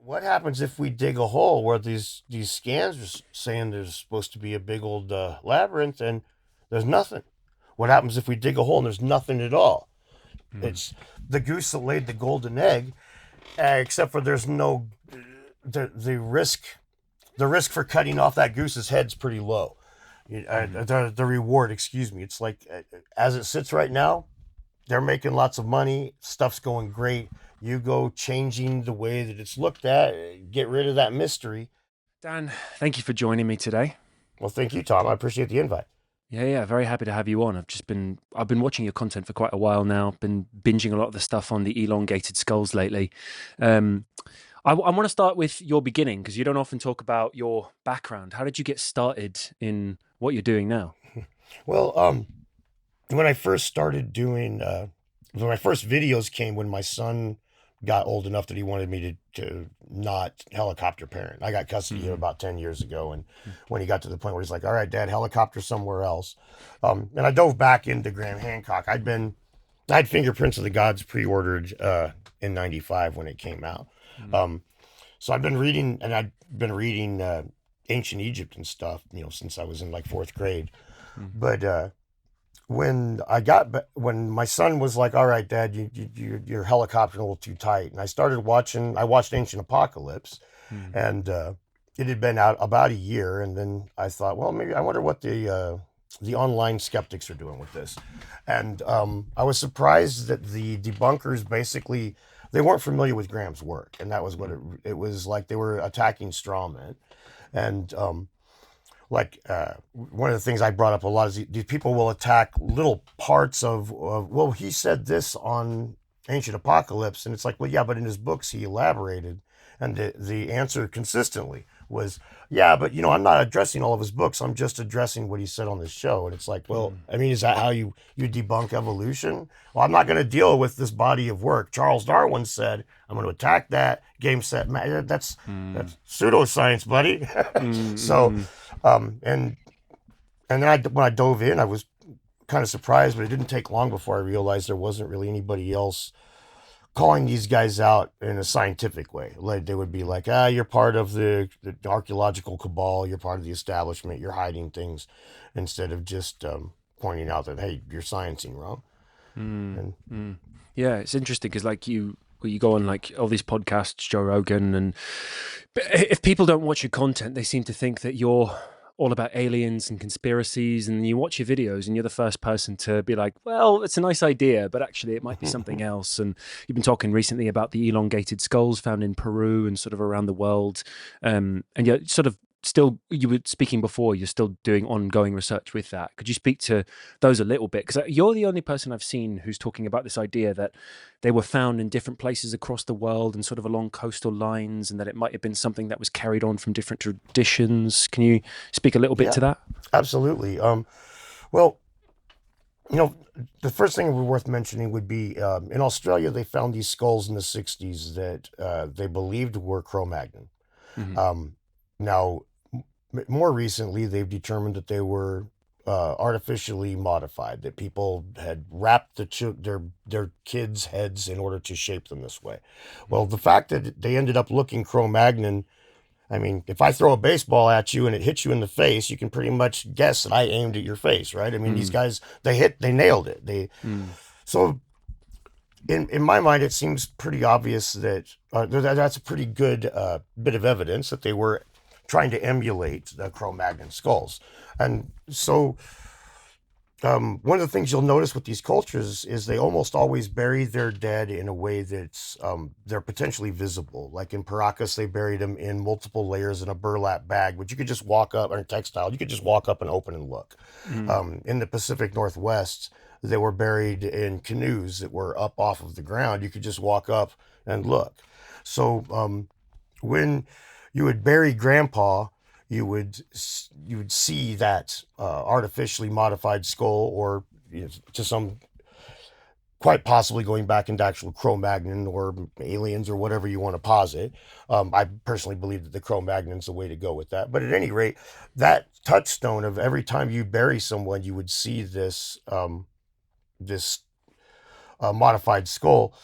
What happens if we dig a hole where these scans are saying there's supposed to be a big old labyrinth and there's nothing? What happens if we dig a hole and there's nothing at all? Mm. It's the goose that laid the golden egg, except for there's no the risk for cutting off that goose's head's pretty low. The reward, excuse me. It's like as it sits right now, they're making lots of money. Stuff's going great. You go changing the way that it's looked at, get rid of that mystery. Dan, thank you for joining me today. Well, thank you, Tom. I appreciate the invite. Yeah, very happy to have you on. I've been watching your content for quite a while now. Been binging a lot of the stuff on the elongated skulls lately. I want to start with your beginning because you don't often talk about your background. How did you get started in what you're doing now? Well, when I first started doing, when my first videos came when my son got old enough that he wanted me to not helicopter parent. I got custody of him about 10 years ago. And when he got to the point where he's like, all right, Dad, helicopter somewhere else. And I dove back into Graham Hancock. I had Fingerprints of the Gods pre-ordered in 95 when it came out. So I've been reading ancient Egypt and stuff, since I was in like fourth grade. But when my son was like, all right, Dad, you're helicoptering a little too tight. And I watched Ancient Apocalypse, and it had been out about a year. And then I thought, well, maybe I wonder what the online skeptics are doing with this. And I was surprised that the debunkers basically, they weren't familiar with Graham's work. And that was what it was like. They were attacking straw men. And one of the things I brought up a lot is these people will attack little parts of well, he said this on Ancient Apocalypse, and it's like, well, yeah, but in his books he elaborated, and the answer consistently was, yeah, but I'm not addressing all of his books. I'm just addressing what he said on this show. And it's like, well, I mean, is that how you debunk evolution? Well, I'm not going to deal with this body of work. Charles Darwin said, I'm going to attack that. Game, set, match. That's pseudoscience, buddy. So, and then when I dove in, I was kind of surprised, but it didn't take long before I realized there wasn't really anybody else calling these guys out in a scientific way. Like they would be like, you're part of the archaeological cabal, you're part of the establishment, you're hiding things, instead of just pointing out that, hey, you're sciencing wrong. Yeah, it's interesting because you go on like all these podcasts, Joe Rogan, and if people don't watch your content, they seem to think that you're all about aliens and conspiracies, and you watch your videos and you're the first person to be like, well, it's a nice idea, but actually it might be something else. And you've been talking recently about the elongated skulls found in Peru and sort of around the world. And you're sort of still, you were speaking before, you're still doing ongoing research with that. Could you speak to those a little bit? Because you're the only person I've seen who's talking about this idea that they were found in different places across the world and sort of along coastal lines, and that it might have been something that was carried on from different traditions. Can you speak a little bit to that? Absolutely. Well, the first thing worth mentioning would be in Australia, they found these skulls in the 60s that they believed were Cro-Magnon. Now, more recently, they've determined that they were artificially modified, that people had wrapped their kids' heads in order to shape them this way. Well, the fact that they ended up looking Cro-Magnon, I mean, if I throw a baseball at you and it hits you in the face, you can pretty much guess that I aimed at your face, right? I mean, these guys, they nailed it. So in my mind, it seems pretty obvious that that's a pretty good bit of evidence that they were trying to emulate the Cro-Magnon skulls. And so one of the things you'll notice with these cultures is they almost always bury their dead in a way that's they're potentially visible. Like in Paracas, they buried them in multiple layers in a burlap bag, which you could just walk up, or a textile, you could just walk up and open and look. In the Pacific Northwest, they were buried in canoes that were up off of the ground. You could just walk up and look. So when you would bury Grandpa, you would see that artificially modified skull, or to some, quite possibly going back into actual Cro-Magnon or aliens or whatever you want to posit. I personally believe that the Cro-Magnon's the way to go with that. But at any rate, that touchstone of every time you bury someone, you would see this modified skull.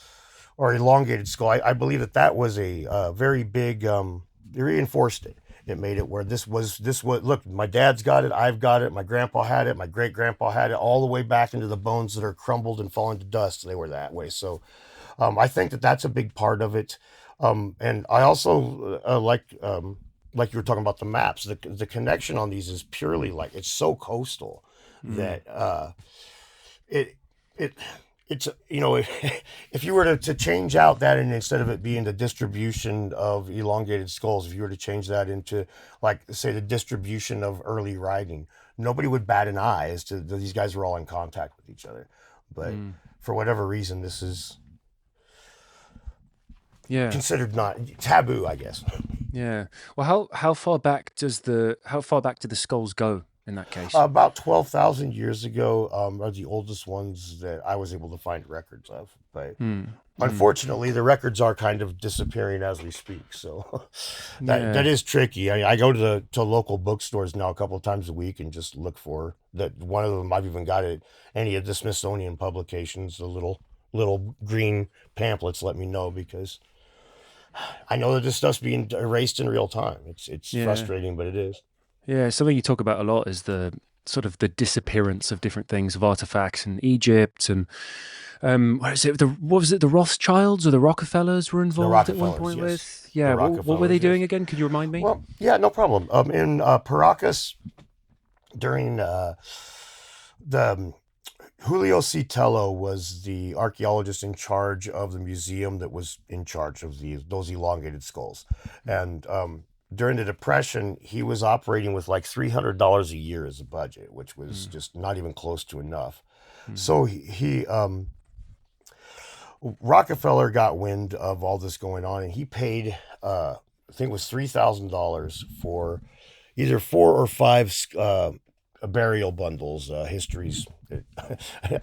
or elongated skull. I believe that was a very big. They reinforced it. It made it where this was. Look, my dad's got it. I've got it. My grandpa had it. My great grandpa had it. All the way back into the bones that are crumbled and falling to dust. They were that way. So, I think that's a big part of it. And I also like you were talking about the maps. The connection on these is purely like it's so coastal Mm. that it it it's if you were to change out that, and instead of it being the distribution of elongated skulls, if you were to change that into, like, say, the distribution of early writing, nobody would bat an eye as to that these guys were all in contact with each other. But Mm. for whatever reason, this is Yeah. considered not taboo, I guess. Yeah. Well, how far back do the skulls go in that case? About 12,000 years ago are the oldest ones that I was able to find records of. But Mm. Mm. unfortunately, the records are kind of disappearing as we speak. So that Yeah. is tricky. I go to local bookstores now a couple of times a week and just look for that. One of them I've even got at any of the Smithsonian publications. The little green pamphlets let me know, because I know that this stuff's being erased in real time. It's Yeah. frustrating, but it is. Yeah. Something you talk about a lot is the sort of the disappearance of different things, of artifacts in Egypt, and what is it? What was it? The Rothschilds or the Rockefellers were The involved at one Rockefellers, point yes. with. The Yeah. What were they Rockefellers, yes. doing again? Could you remind me? Well, yeah, no problem. In Paracas, during the Julio Citello was the archaeologist in charge of the museum that was in charge of those elongated skulls, and during the Depression, he was operating with like $300 a year as a budget, which was Mm. just not even close to enough. Mm. So he Rockefeller got wind of all this going on, and he paid, I think it was $3,000 for either 4 or 5 burial bundles, histories.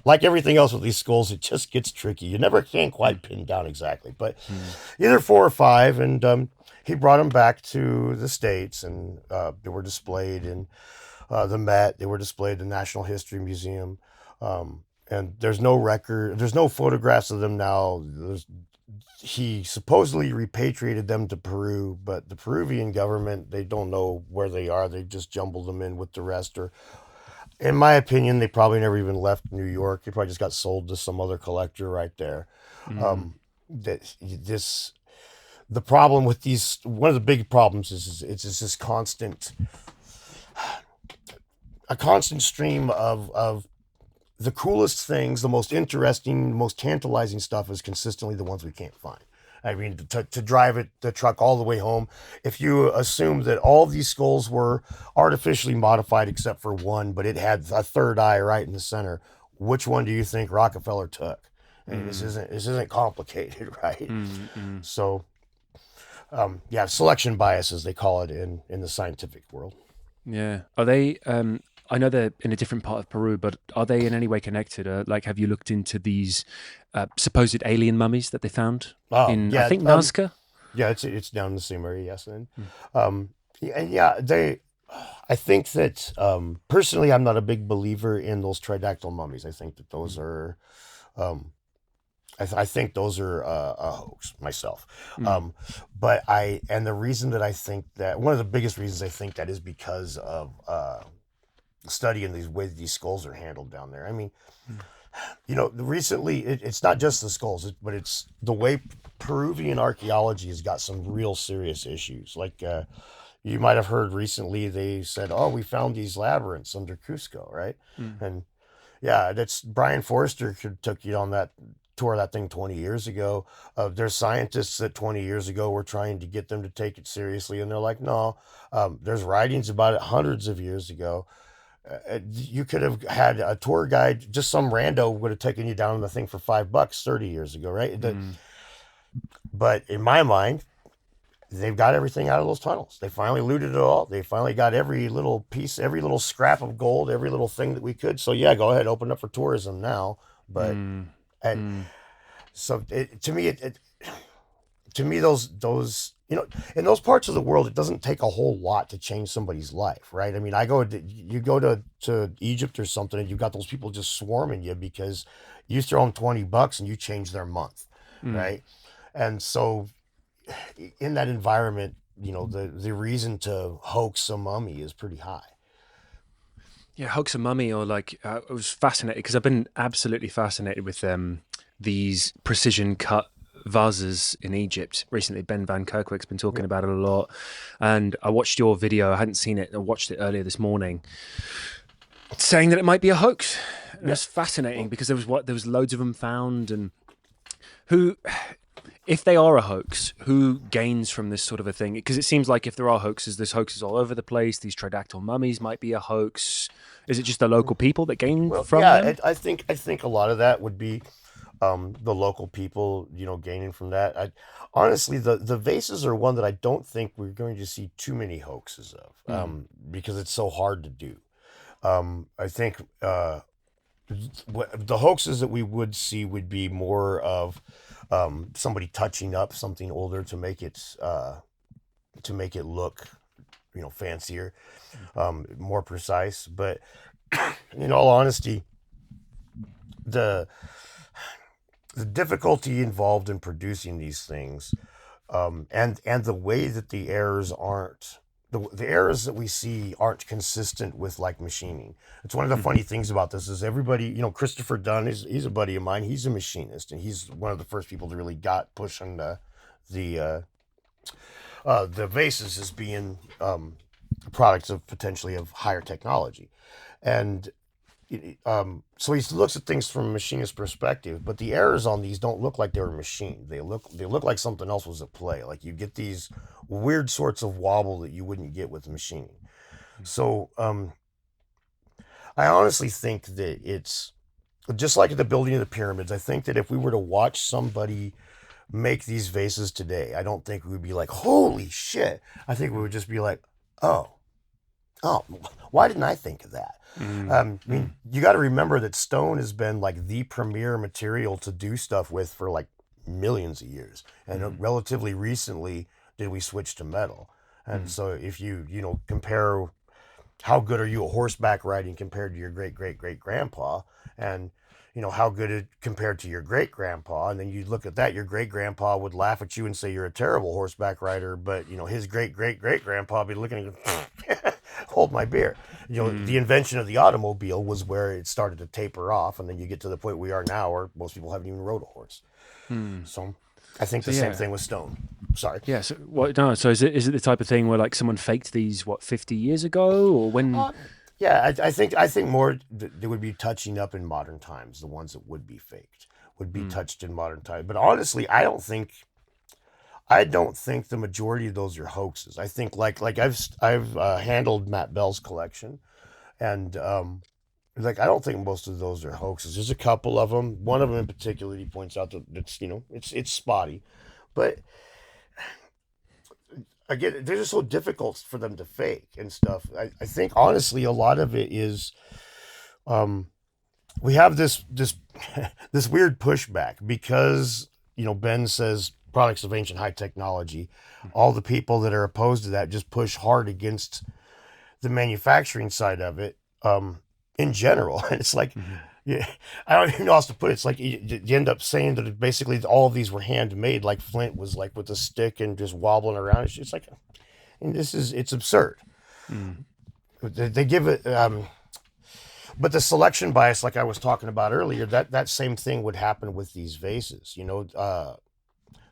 Like everything else with these skulls, it just gets tricky. You never can Mm. quite pin down exactly, but Mm. either 4 or 5, and he brought them back to the States, and they were displayed in the Met. They were displayed in the National History Museum. And there's no record, there's no photographs of them now. He supposedly repatriated them to Peru, but the Peruvian government, they don't know where they are. They just jumbled them in with the rest. Or, in my opinion, they probably never even left New York. They probably just got sold to some other collector right there. Mm. Um, that this The problem with these, one of the big problems is it's this a constant stream of the coolest things, the most interesting, most tantalizing stuff is consistently the ones we can't find. I mean, to drive the truck all the way home, if you assume that all these skulls were artificially modified except for one, but it had a third eye right in the center, which one do you think Rockefeller took? And this Mm. isn't complicated, right? Mm. Mm. So, yeah, selection bias, as they call it in the scientific world. Yeah. Are they? I know they're in a different part of Peru, but are they in any way connected? Like, have you looked into these supposed alien mummies that they found Oh, in, I yeah, think, Nazca? yeah, it's down in the same area, yes. And Mm. yeah, and yeah, I think that personally, I'm not a big believer in those tridactyl mummies. I think that those Mm. are, um, I think those are a hoax myself. Mm. Um, and the reason that I think that, one of the biggest reasons I think that, is because of studying these ways these skulls are handled down there. I mean, Mm. recently it's not just the skulls, but it's the way Peruvian archaeology has got some real serious issues. Like, you might have heard recently, they said, "Oh, we found these labyrinths under Cusco," right? Mm. And yeah, that's Brian Forrester took you on that tour of that thing 20 years ago. There's scientists that 20 years ago were trying to get them to take it seriously, and they're like, "No." There's writings about it hundreds of years ago. You could have had a tour guide, just some rando would have taken you down on the thing for $5 30 years ago, right? Mm. But in my mind, they've got everything out of those tunnels. They finally looted it all. They finally got every little piece, every little scrap of gold, every little thing that we could. So yeah, go ahead, open up for tourism now. But Mm. and Mm. so to me, those in those parts of the world, it doesn't take a whole lot to change somebody's life, right? I mean, you go to Egypt or something, and you've got those people just swarming you because you throw them $20 and you change their month. Mm. right? And so in that environment, the reason to hoax a mummy is pretty high. Yeah, Hoax a Mummy, or like I was fascinated because I've been absolutely fascinated with these precision cut vases in Egypt recently. Ben Van Kerkwick's been talking Yeah, about it a lot, and I watched your video. I hadn't seen it. I watched it earlier this morning, saying that it might be a hoax. And yeah. it's fascinating Well, because there was loads of them found, and who, if they are a hoax, who gains from this sort of a thing? Because it seems like if there are hoaxes, there's hoaxes all over the place. These pterodactyl mummies might be a hoax. Is it just the local people that gain well, from yeah. them? I think a lot of that would be the local people, gaining from that. Honestly, the vases are one that I don't think we're going to see too many hoaxes of, Mm. because it's so hard to do. I think what the hoaxes that we would see would be more of somebody touching up something older to make it look, fancier, more precise. But in all honesty, the the difficulty involved in producing these things, and the way that the errors that we see aren't consistent with like machining. It's one of the Hmm. funny things about this is everybody, Christopher Dunn is he's a buddy of mine. He's a machinist, and he's one of the first people that really got pushing the the vases as being products of potentially of higher technology, and so he looks at things from a machinist perspective, but the errors on these don't look like they were machined. They look like something else was at play. Like you get these weird sorts of wobble that you wouldn't get with machining. So I honestly think that it's just like at the building of the pyramids. I think that if we were to watch somebody make these vases today, I don't think we would be like, "Holy shit!" I think we would just be like, "Oh, oh, why didn't I think of that?" Mm. I mean, you got to remember that stone has been like the premier material to do stuff with for like millions of years, and Mm. relatively recently did we switch to metal. And Mm. so, if you compare how good are you at horseback riding compared to your great great great grandpa, and how good it compared to your great grandpa, and then you look at that, your great grandpa would laugh at you and say you're a terrible horseback rider, but his great great great grandpa be looking at you, hold my beer. The Mm. invention of the automobile was where it started to taper off, and then you get to the point we are now where most people haven't even rode a horse. Mm. So I think So the same yeah, thing with stone. Sorry. yeah. So what? No. So is it the type of thing where like someone faked these 50 years ago, or when? Uh, yeah, I think more they would be touching up in modern times. The ones that would be faked would be Mm. touched in modern times. But honestly, I don't think the majority of those are hoaxes. I think like I've handled Matt Bell's collection, and like I don't think most of those are hoaxes. There's a couple of them. One of them in particular, he points out that it's spotty, but again, they're just so difficult for them to fake and stuff. I think honestly, a lot of it is um, we have this this weird pushback because Ben says products of ancient high technology. All the people that are opposed to that just push hard against the manufacturing side of it, in general. And it's like, Mm. yeah, I don't even know how else to put it. It's like you end up saying that basically all of these were handmade, like Flint was like with a stick and just wobbling around. It's like, and it's absurd. Mm. They give it, but the selection bias, like I was talking about earlier, that same thing would happen with these vases.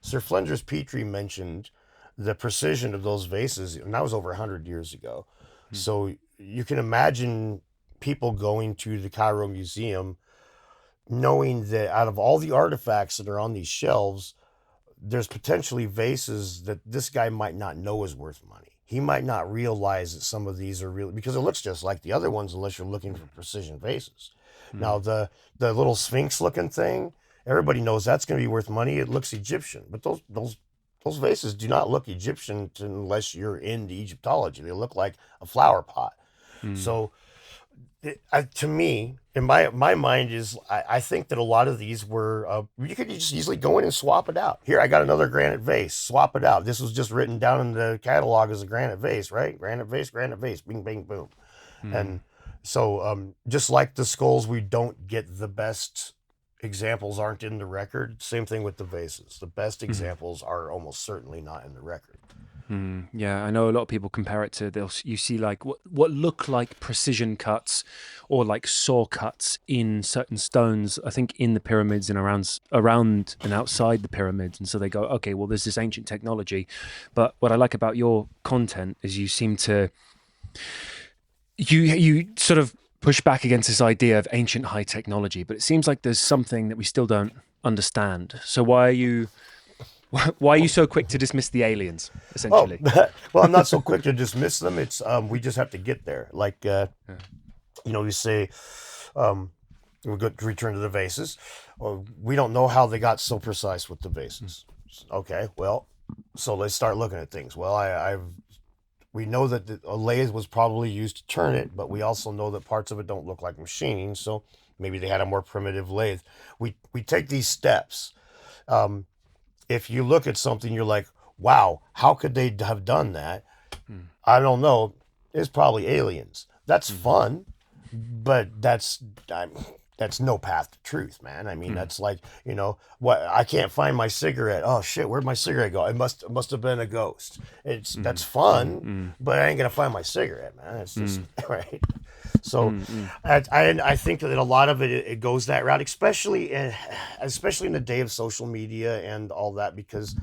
Sir Flinders Petrie mentioned the precision of those vases, and that was over 100 years ago. Mm. So you can imagine people going to the Cairo Museum knowing that out of all the artifacts that are on these shelves, there's potentially vases that this guy might not know is worth money. He might not realize that some of these are real because it looks just like the other ones, unless you're looking for precision vases. Now, Mm. the little sphinx looking thing, everybody knows that's going to be worth money. It looks Egyptian, but those vases do not look Egyptian unless you're into Egyptology. They look like a flower pot. Mm. So to me, in my mind, is I think that a lot of these were you could just easily go in and swap it out. Here, I got another granite vase. Swap it out. This was just written down in the catalog as a granite vase, right? Granite vase, bing, bing, boom. Mm. And so, just like the skulls, we don't get the best examples aren't in the record. Same thing with the vases. The best examples are almost certainly not in the record. Yeah, I know a lot of people compare it to you see like what look like precision cuts or like saw cuts in certain stones. I think in the pyramids and around and outside the pyramids, and so they go, okay, well, there's this ancient technology. But what I like about your content is you seem to you sort of push back against this idea of ancient high technology, but it seems like there's something that we still don't understand. So why are you so quick to dismiss the aliens, Oh, essentially? well, I'm not so quick to dismiss them. It's we just have to get there. Like we say, we go to return to the vases. We don't know how they got so precise with the vases. Okay, well, so let's start looking at things. Well, we know that a lathe was probably used to turn it, but we also know that parts of it don't look like machining. So maybe they had a more primitive lathe. We take these steps. If you look at something, you're like, wow, how could they have done that? I don't know. It's probably aliens. That's fun, but that's no path to truth, man. I mean, that's like, what, I can't find my cigarette. Oh shit, where'd my cigarette go? It must have been a ghost. That's fun, but I ain't gonna find my cigarette, man. It's just right. So I think that a lot of it goes that route, especially in the day of social media and all that, because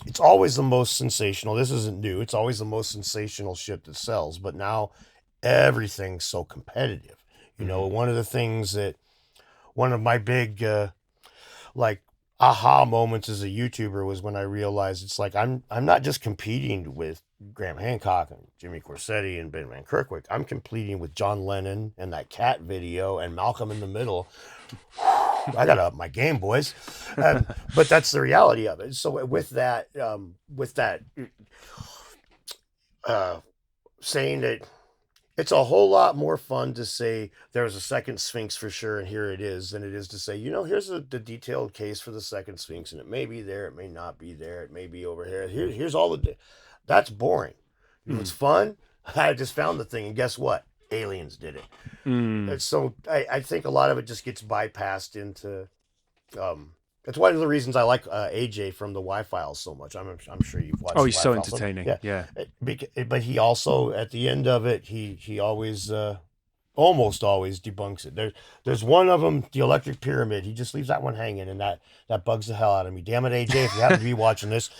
it's always the most sensational. This isn't new. It's always the most sensational shit that sells. But now everything's so competitive. One of the things that one of my big like aha moments as a YouTuber was when I realized it's like I'm not just competing with Graham Hancock and Jimmy Corsetti and Ben Van Kerkwyk. I'm competing with John Lennon and that cat video and Malcolm in the Middle. I gotta up my game, boys. But that's the reality of it. So with that saying that it's a whole lot more fun to say there's a second Sphinx for sure, and here it is, than it is to say, here's the detailed case for the second Sphinx, and it may be there, it may not be there, it may be over here. Here's all the. That's boring. It's fun. I just found the thing, and guess what? Aliens did it. And so I think a lot of it just gets bypassed into. That's one of the reasons I like AJ from the Y-Files so much. I'm sure you've watched. Oh, he's so Y-Files. entertaining. Yeah. But he also, at the end of it, he always, almost always debunks it. There's one of them, the Electric Pyramid. He just leaves that one hanging, and that bugs the hell out of me. Damn it, AJ, if you happen to be watching this.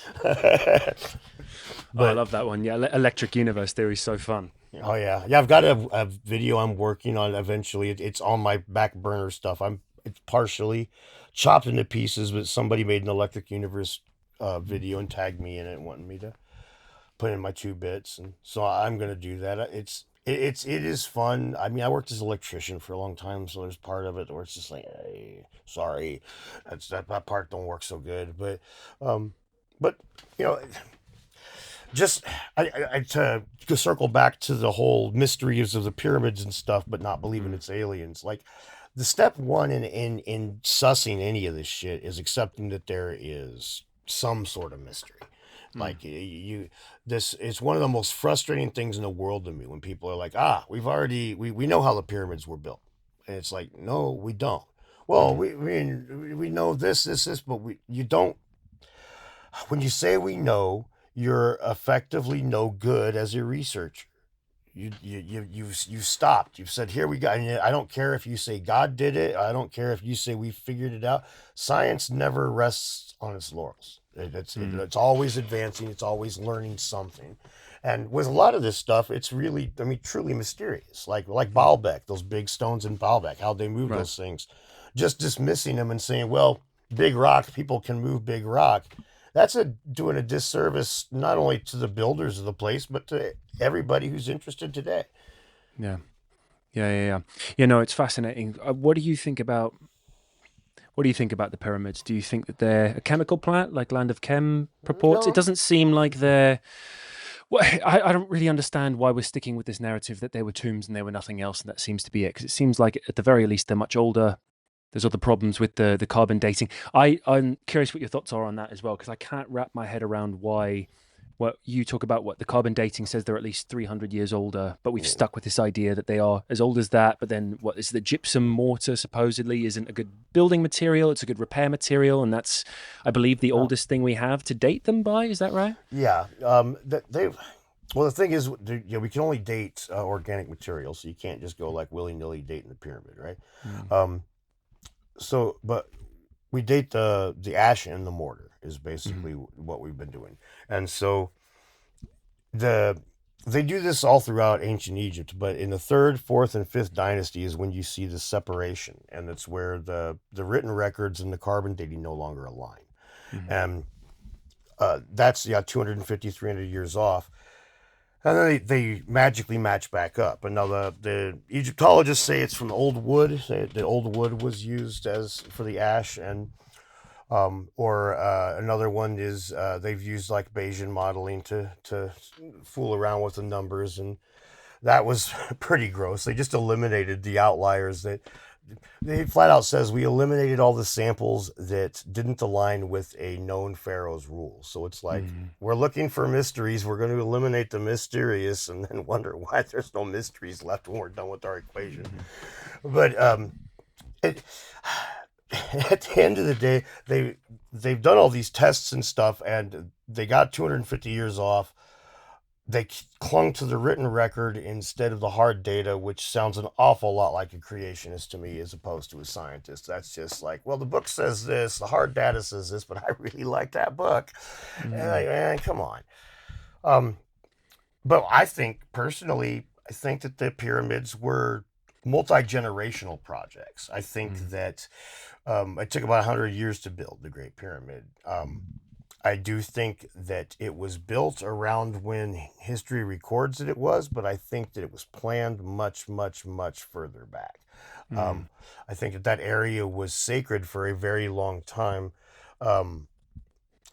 I love that one. Yeah, Electric Universe Theory is so fun. Oh yeah, I've got a video I'm working on. Eventually, it's on my back burner stuff. It's partially chopped into pieces, but somebody made an Electric Universe video and tagged me in it, wanting me to put in my 2 bits, and so I'm gonna do that. It is fun. I mean, I worked as an electrician for a long time, so there's part of it where it's just like, hey, sorry, that part don't work so good, but just to circle back to the whole mysteries of the pyramids and stuff, but not believing it's aliens. Like the step one in sussing any of this shit is accepting that there is some sort of mystery. Like it's one of the most frustrating things in the world to me when people are like, we know how the pyramids were built, and it's like, no, we don't. Well, we know this, but you don't. When you say we know, you're effectively no good as a researcher. You've stopped. You've said, here we go. And I don't care if you say God did it. I don't care if you say we figured it out. Science never rests on its laurels. It's always advancing. It's always learning something. And with a lot of this stuff, it's really, truly mysterious. Like Balbeck, those big stones in Balbeck, how they move those things. Just dismissing them and saying, well, big rock, people can move big rock. That's doing a disservice not only to the builders of the place, but to everybody who's interested today. Yeah. It's fascinating. What do you think about the pyramids? Do you think that they're a chemical plant, like Land of Chem purports? No. It doesn't seem like they're. Well, I don't really understand why we're sticking with this narrative that they were tombs and they were nothing else, and that seems to be it. Because it seems like at the very least they're much older. There's other problems with the carbon dating. I'm curious what your thoughts are on that as well, because I can't wrap my head around why what you talk about, what the carbon dating says they're at least 300 years older, but we've stuck with this idea that they are as old as that. But then what is the gypsum mortar supposedly isn't a good building material, it's a good repair material, and that's, I believe, the oldest thing we have to date them by. Is that right? Yeah. Well, the thing is, we can only date organic material, so you can't just go like willy-nilly dating the pyramid, right? But we date the ash and the mortar is basically what we've been doing. And so they do this all throughout ancient Egypt, but in the third, fourth, and fifth dynasty is when you see the separation, and it's where the written records and the carbon dating no longer align. And that's 250, 300 years off. And then they magically match back up. And now the Egyptologists say it's from the old wood. The old wood was used as for the ash, and another one is they've used like Bayesian modeling to fool around with the numbers, and that was pretty gross. They just eliminated the outliers. They flat out says we eliminated all the samples that didn't align with a known pharaoh's rules. So it's like we're looking for mysteries. We're going to eliminate the mysterious, and then wonder why there's no mysteries left when we're done with our equation. But at the end of the day, they've done all these tests and stuff, and they got 250 years off. They clung to the written record instead of the hard data, which sounds an awful lot like a creationist to me as opposed to a scientist. That's just like, well, the book says this, the hard data says this, but I really like that book. And man, come on. But I think, personally, that the pyramids were multi-generational projects. I think that it took about 100 years to build the Great Pyramid. I do think that it was built around when history records that it was, but I think that it was planned much, much, much further back. I think that area was sacred for a very long time. A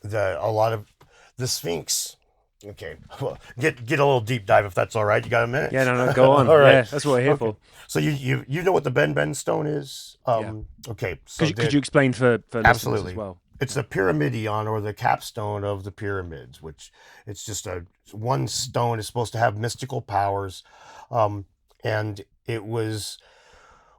lot of the Sphinx. Okay, well, get a little deep dive if that's all right. You got a minute? Yeah, no, go on. All right. Yeah, that's what we're here for. So you know what the Ben stone is? Okay. So could you explain for listeners absolutely as well? It's a pyramidion, or the capstone of the pyramids, which it's just one stone. Is supposed to have mystical powers, and it was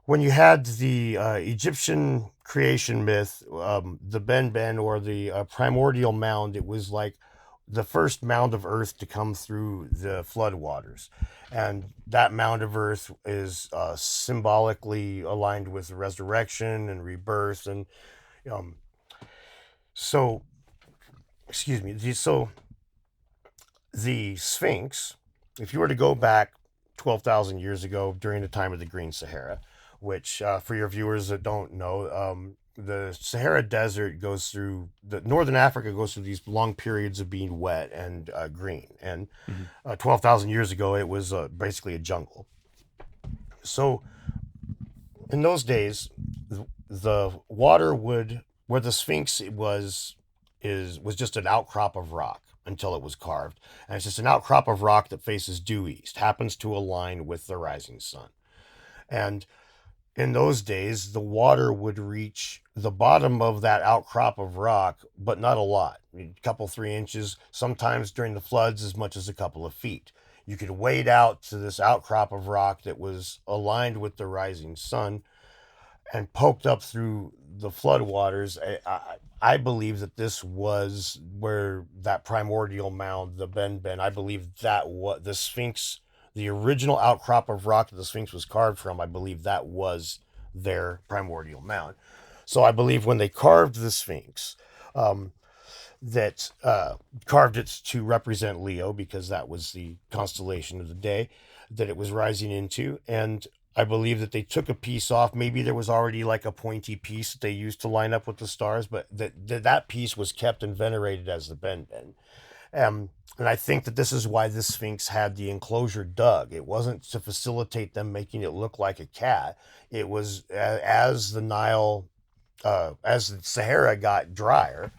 when you had the Egyptian creation myth, the Ben, or the primordial mound. It was like the first mound of earth to come through the flood waters, and that mound of earth is symbolically aligned with resurrection and rebirth, and so, excuse me. So the Sphinx, if you were to go back 12,000 years ago during the time of the Green Sahara, which for your viewers that don't know, the Sahara Desert northern Africa goes through these long periods of being wet and green. And 12,000 years ago, it was basically a jungle. So in those days, the water where the Sphinx was just an outcrop of rock until it was carved. And it's just an outcrop of rock that faces due east, happens to align with the rising sun. And in those days, the water would reach the bottom of that outcrop of rock, but not a lot. A couple, 3 inches, sometimes during the floods, as much as a couple of feet. You could wade out to this outcrop of rock that was aligned with the rising sun and poked up through the flood waters. I believe that this was where that primordial mound, the Ben, I believe that what the Sphinx, the original outcrop of rock that the Sphinx was carved from, I believe that was their primordial mound. So I believe when they carved the Sphinx, that carved it to represent Leo, because that was the constellation of the day that it was rising into. And I believe that they took a piece off. Maybe there was already like a pointy piece that they used to line up with the stars, but that piece was kept and venerated as the Ben. And I think that this is why the Sphinx had the enclosure dug. It wasn't to facilitate them making it look like a cat. It was as the Nile, as the Sahara got drier,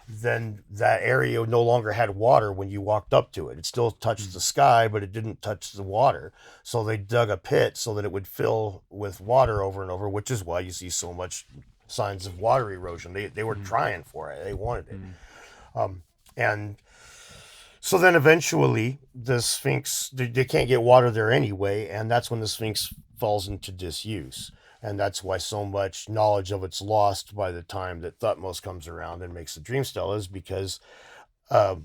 then that area no longer had water when you walked up to it. It still touched the sky, but it didn't touch the water. So they dug a pit so that it would fill with water over and over, which is why you see so much signs of water erosion. They were trying for it. They wanted it. And So then eventually the Sphinx, they can't get water there anyway, and that's when the Sphinx falls into disuse. And that's why so much knowledge of it's lost by the time that Thutmose comes around and makes the dream stelas, because uh,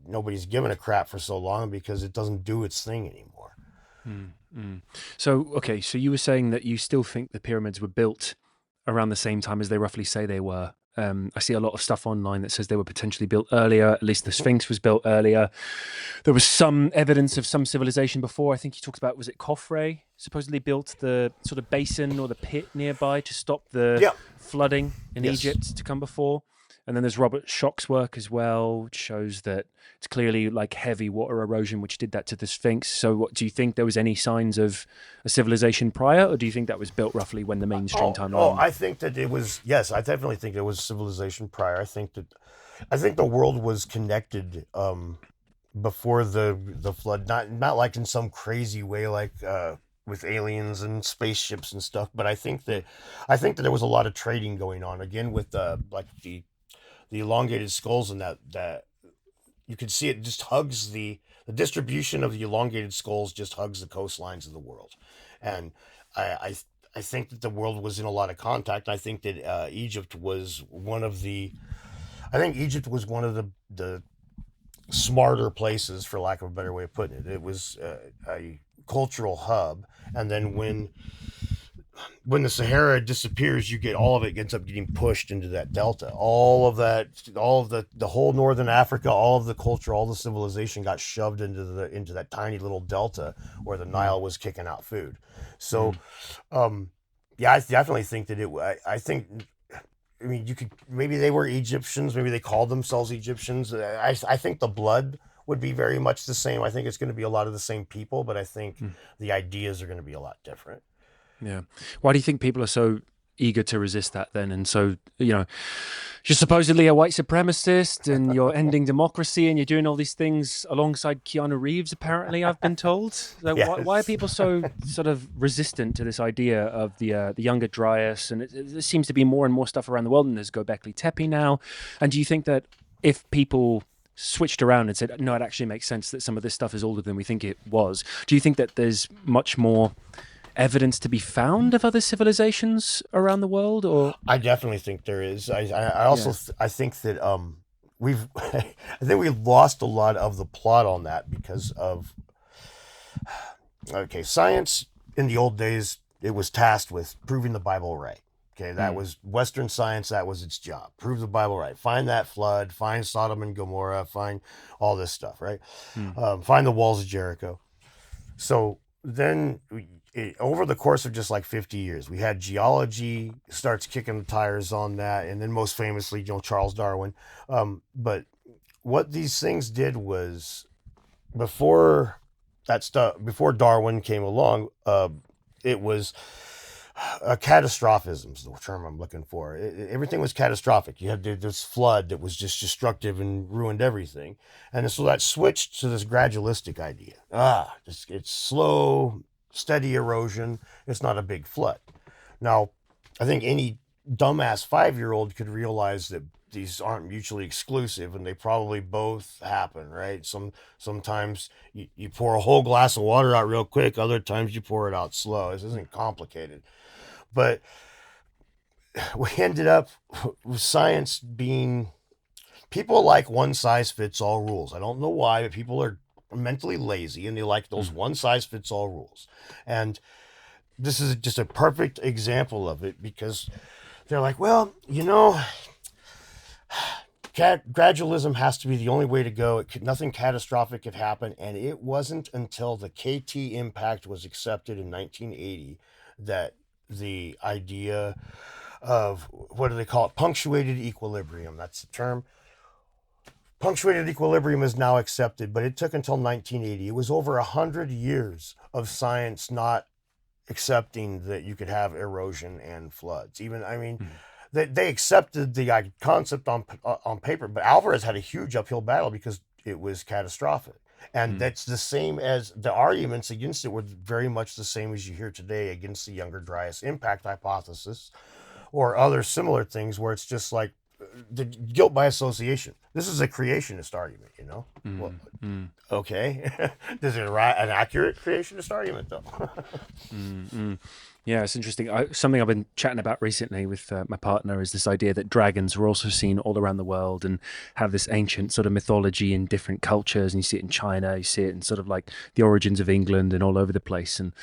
nobody's given a crap for so long because it doesn't do its thing anymore. So, okay, so you were saying that you still think the pyramids were built around the same time as they roughly say they were. I see a lot of stuff online that says they were potentially built earlier. At least the Sphinx was built earlier. There was some evidence of some civilization before. I think you talked about, was it Khafre supposedly built the sort of basin or the pit nearby to stop the Yeah. flooding in Yes. Egypt to come before. And then there's Robert Schoch's work as well, which shows that it's clearly like heavy water erosion, which did that to the Sphinx. So what do you think, there was any signs of a civilization prior, or do you think that was built roughly when the mainstream timeline? I think that it was, yes, I definitely think it was civilization prior. I think the world was connected before the flood, not like in some crazy way like with aliens and spaceships and stuff, but I think that there was a lot of trading going on, again, with like the elongated skulls, and that you can see it just hugs the distribution of the elongated skulls, just hugs the coastlines of the world. And I think that the world was in a lot of contact. I think that Egypt was one of the the smarter places, for lack of a better way of putting it. It was a cultural hub, and then when the Sahara disappears, you get all of it ends up getting pushed into that delta. All of the whole northern Africa, all of the culture, all the civilization got shoved into that tiny little delta where the Nile was kicking out food. So, yeah, I definitely think that I think. I mean, you could, maybe they were Egyptians, maybe they called themselves Egyptians. I think the blood would be very much the same. I think it's going to be a lot of the same people, but I think the ideas are going to be a lot different. Yeah. Why do you think people are so eager to resist that then? And so, you're supposedly a white supremacist and you're ending democracy and you're doing all these things alongside Keanu Reeves, apparently, I've been told. Like, Yes. why are people so sort of resistant to this idea of the younger Dryas? And there seems to be more and more stuff around the world, and there's Göbekli Tepe now. And do you think that if people switched around and said, no, it actually makes sense that some of this stuff is older than we think it was, do you think that there's much more evidence to be found of other civilizations around the world? Or I definitely think there is. I also I think that we've I think we lost a lot of the plot on that because of science in the old days, it was tasked with proving the Bible right. Okay, that was Western science. That was its job. Prove the Bible right. Find that flood. Find Sodom and Gomorrah. Find all this stuff, right? Find the walls of Jericho. So then, over the course of just like 50 years, we had geology starts kicking the tires on that, and then most famously, Charles Darwin. But what these things did was, before Darwin came along, it was catastrophism is the term I'm looking for. Everything was catastrophic. You had this flood that was just destructive and ruined everything, and so that switched to this gradualistic idea. It's slow, steady erosion. It's not a big flood. Now, I think any dumbass 5-year-old could realize that these aren't mutually exclusive, and they probably both happen, right? Sometimes you pour a whole glass of water out real quick. Other times you pour it out slow. This isn't complicated. But we ended up with science being, people like one size fits all rules. I don't know why, but people are mentally lazy and they like those one size fits all rules. And this is just a perfect example of it, because they're like, well, gradualism has to be the only way to go. Nothing catastrophic could happen. And it wasn't until the KT impact was accepted in 1980 that the idea of, what do they call it? Punctuated equilibrium. That's the term. Punctuated equilibrium is now accepted, but it took until 1980. It was over 100 years of science not accepting that you could have erosion and floods. They accepted the concept on paper, but Alvarez had a huge uphill battle because it was catastrophic. And that's the same as the arguments against it were very much the same as you hear today against the Younger Dryas impact hypothesis or other similar things, where it's just like, the guilt by association. This is a creationist argument, you know. Well, okay, is it an accurate creationist argument though? Yeah, it's interesting. Something I've been chatting about recently with my partner is this idea that dragons were also seen all around the world and have this ancient sort of mythology in different cultures. And you see it in China, you see it in sort of like the origins of England and all over the place. And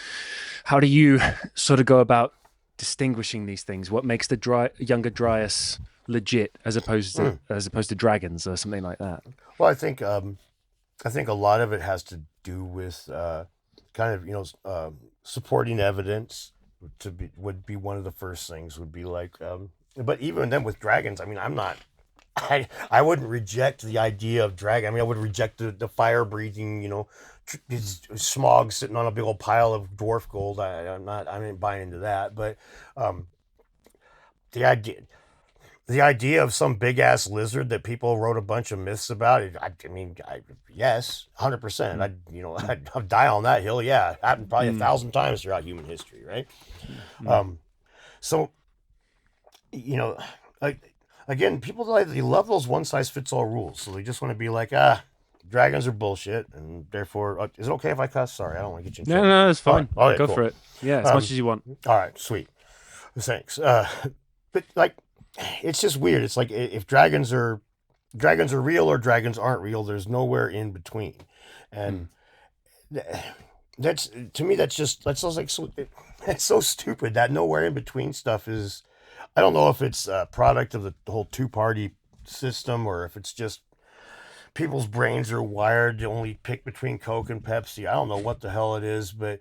how do you sort of go about distinguishing these things? What makes the younger Dryas legit as opposed to dragons or something like that? Well, I think a lot of it has to do with kind of supporting evidence would be one of the first things. Would be like, but even then with dragons, I mean, I wouldn't reject the idea of dragon. I mean, I would reject the fire breathing, smog sitting on a big old pile of dwarf gold. I ain't buying into that. But the idea of some big ass lizard that people wrote a bunch of myths about. Yes, 100%. I'd die on that hill. Yeah, happened probably 1,000 times throughout human history, right? So, again, people they love those one size fits all rules. So they just want to be like, dragons are bullshit, and therefore, is it okay if I cuss? Sorry, I don't want to get you in trouble. No, it's fine. All right, Go cool. for it. Yeah, as much as you want. All right, sweet. Thanks. But like, it's just weird. It's like if dragons are real or dragons aren't real, there's nowhere in between, and that's to me that sounds like it's so stupid. That nowhere in between stuff is. I don't know if it's a product of the whole two-party system or if it's just people's brains are wired to only pick between Coke and Pepsi. I don't know what the hell it is, but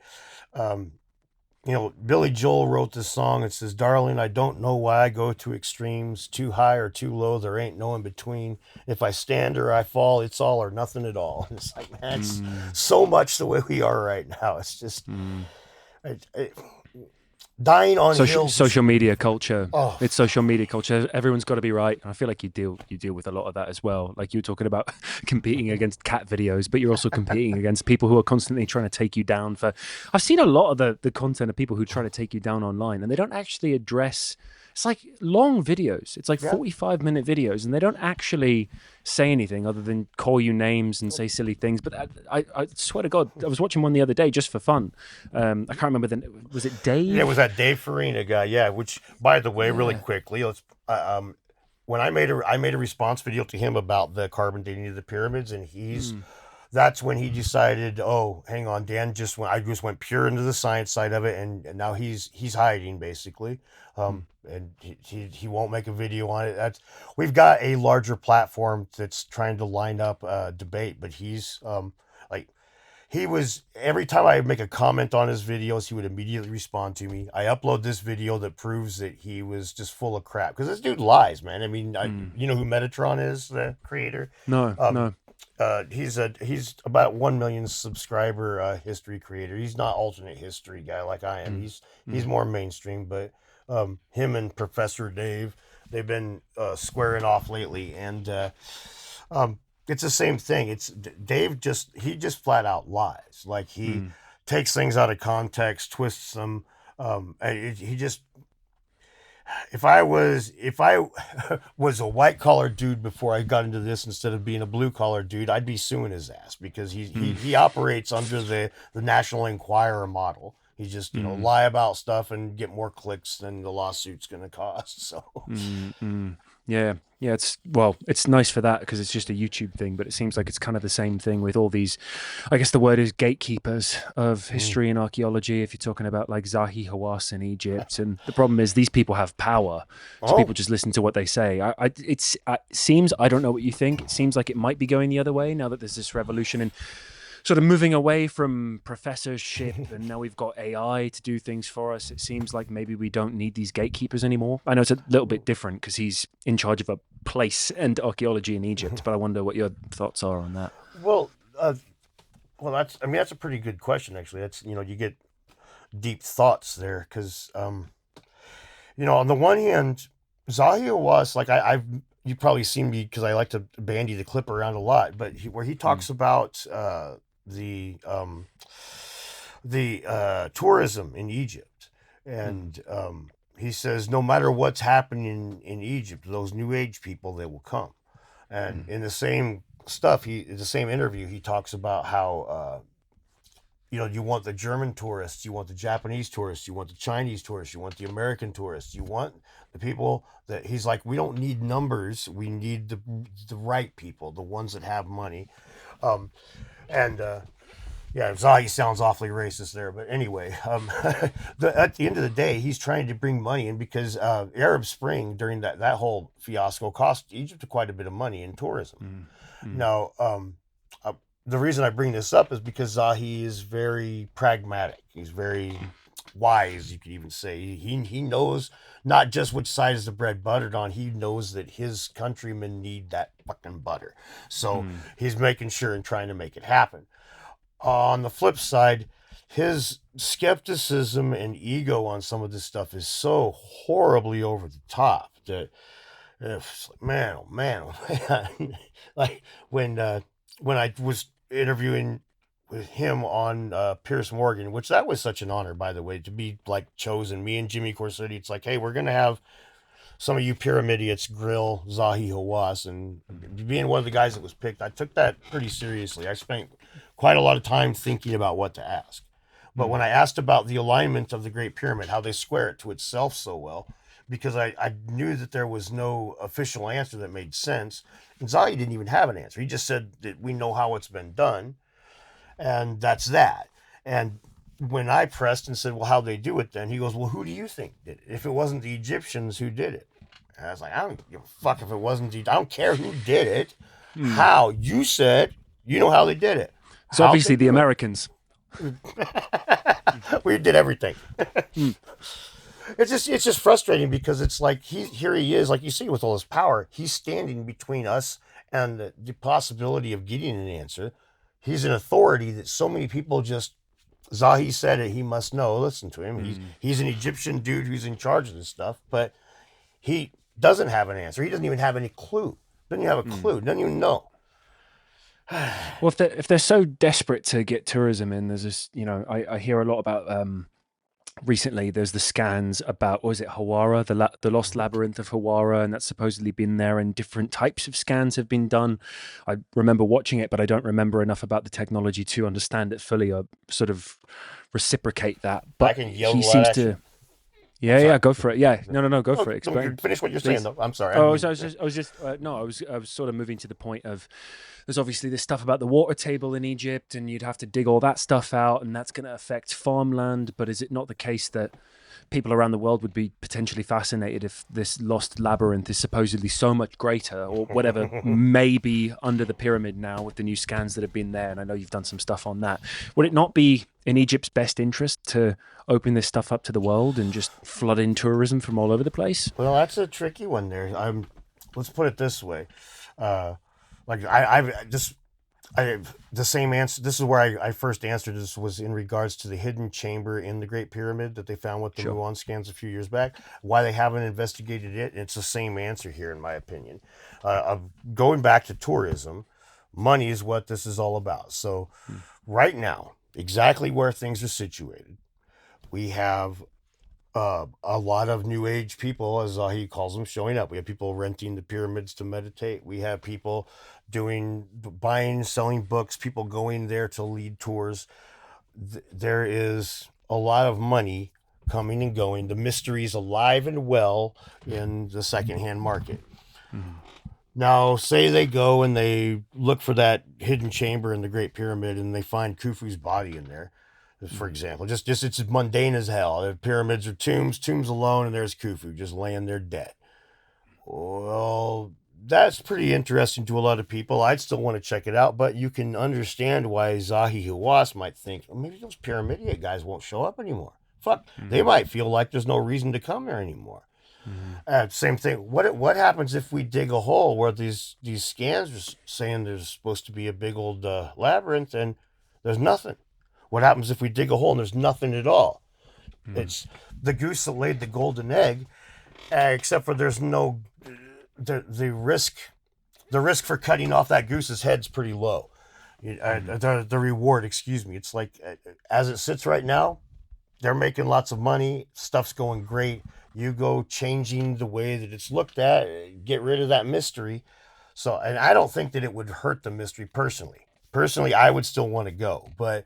Billy Joel wrote this song. It says, "Darling, I don't know why I go to extremes, too high or too low. There ain't no in between. If I stand or I fall, it's all or nothing at all." And it's like, man, it's so much the way we are right now. It's just dying on hills. Social media culture. Oh. It's social media culture. Everyone's got to be right. And I feel like you deal with a lot of that as well. Like you were talking about competing against cat videos, but you're also competing against people who are constantly trying to take you down for. I've seen a lot of the content of people who try to take you down online, and they don't actually address. It's like long videos. It's like 45-minute videos, and they don't actually say anything other than call you names and say silly things. But I swear to God, I was watching one the other day just for fun. I can't remember was it Dave? Yeah, it was that Dave Farina guy. Yeah, which, by the way, really quickly, let's. When I made a response video to him about the carbon dating of the pyramids, and that's when he decided, oh, hang on, Dan I just went pure into the science side of it, and now he's hiding basically. And he won't make a video on it. We've got a larger platform that's trying to line up debate, but he's every time I make a comment on his videos, he would immediately respond to me. I upload this video that proves that he was just full of crap because this dude lies, man. I mean, you know who Metatron is, the creator? No. He's about 1 million subscriber history creator. He's not alternate history guy like I am. He's more mainstream, but him and Professor Dave, they've been squaring off lately, and it's the same thing. It's Dave just flat out lies. Like he takes things out of context, twists them. He just. If I was a white collar dude before I got into this instead of being a blue collar dude, I'd be suing his ass because he operates under the National Enquirer model. He just lie about stuff and get more clicks than the lawsuit's going to cost. So yeah, it's nice for that because it's just a YouTube thing, but it seems like it's kind of the same thing with all these. I guess the word is gatekeepers of history and archaeology. If you're talking about like Zahi Hawass in Egypt, and the problem is these people have power, so people just listen to what they say. It seems, I don't know what you think. It seems like it might be going the other way now that there's this revolution and sort of moving away from professorship, and now we've got AI to do things for us. It seems like maybe we don't need these gatekeepers anymore. I know it's a little bit different because he's in charge of a place and archaeology in Egypt, but I wonder what your thoughts are on that. Well, that's a pretty good question, actually. That's, you get deep thoughts there because, on the one hand, Zahi Hawass, like you've probably seen me because I like to bandy the clip around a lot, but where he talks about the tourism in Egypt, and he says, no matter what's happening in Egypt, those New Age people, they will come. And in the same stuff, the same interview, he talks about how, you want the German tourists, you want the Japanese tourists, you want the Chinese tourists, you want the American tourists, you want the people that he's like, we don't need numbers, we need the right people, the ones that have money. And yeah, Zahi sounds awfully racist there, but anyway, at the end of the day, he's trying to bring money in because Arab Spring during that whole fiasco cost Egypt quite a bit of money in tourism. Now, the reason I bring this up is because Zahi is very pragmatic. He's very wise, you could even say. He knows not just which side is the bread buttered on. He knows that his countrymen need that fucking butter. So he's making sure and trying to make it happen. On the flip side, his skepticism and ego on some of this stuff is so horribly over the top that, man, oh man, like when I was interviewing with him on Piers Morgan, which that was such an honor, by the way, to be like chosen. Me and Jimmy Corsetti, it's like, hey, we're gonna have some of you pyramidians grill Zahi Hawass, and being one of the guys that was picked, I took that pretty seriously. I spent quite a lot of time thinking about what to ask. But when I asked about the alignment of the Great Pyramid, how they square it to itself so well, because I knew that there was no official answer that made sense, and Zahi didn't even have an answer. He just said that we know how it's been done, and that's that. And when I pressed and said, well, how'd they do it then? He goes, well, who do you think did it? If it wasn't the Egyptians, who did it? And I was like, I don't give a fuck if it wasn't I don't care who did it. How? You said you know how they did it. It's obviously the Americans. We did everything. It's just frustrating because it's like here he is, like you see, with all his power, he's standing between us and the possibility of getting an answer. He's an authority that so many people just, Zahi said it, he must know, listen to him. He's an Egyptian dude who's in charge of this stuff, but he doesn't have an answer. He doesn't even have any clue. Doesn't even have a clue. Doesn't even know. Well, if they're so desperate to get tourism in, there's this, I hear a lot about recently there's the scans about, what is it, Hawara, the lost labyrinth of Hawara, and that's supposedly been there, and different types of scans have been done. I remember watching it, but I don't remember enough about the technology to understand it fully or sort of reciprocate that. But I can yell he seems to. Yeah, go for it. Yeah, no, go for it. Explain. Finish what you're saying, though. I'm sorry. I was sort of moving to the point of, there's obviously this stuff about the water table in Egypt, and you'd have to dig all that stuff out, and that's going to affect farmland. But is it not the case that people around the world would be potentially fascinated if this lost labyrinth is supposedly so much greater, or whatever may be under the pyramid now with the new scans that have been there? And I know you've done some stuff on that. Would it not be in Egypt's best interest to open this stuff up to the world and just flood in tourism from all over the place? Well, that's a tricky one there. Let's put it this way. The same answer. This is where I first answered this, was in regards to the hidden chamber in the Great Pyramid that they found with the Muon scans a few years back. Why they haven't investigated it? It's the same answer here, in my opinion. Going back to tourism, money is what this is all about. So, right now, exactly where things are situated, we have a lot of New Age people, as he calls them, showing up. We have people renting the pyramids to meditate. We have people buying, selling books, people going there to lead tours. There is a lot of money coming and going. The mystery is alive and well in the secondhand market. Now, say they go and they look for that hidden chamber in the Great Pyramid and they find Khufu's body in there, for example. Just it's mundane as hell. The pyramids are tombs alone, and there's Khufu just laying there dead. Well, that's pretty interesting to a lot of people. I'd still want to check it out, but you can understand why Zahi Hawass might think, well, maybe those Pyramidian guys won't show up anymore. Fuck, they might feel like there's no reason to come there anymore. Same thing. What happens if we dig a hole where these scans are saying there's supposed to be a big old labyrinth and there's nothing? What happens if we dig a hole and there's nothing at all? It's the goose that laid the golden egg, except for there's no the risk for cutting off that goose's head's pretty low. The reward, excuse me. It's like, as it sits right now, they're making lots of money. Stuff's going great. you go changing the way that it's looked at, get rid of that mystery. So, and I don't think that it would hurt the mystery personally. Personally, I would still want to go, but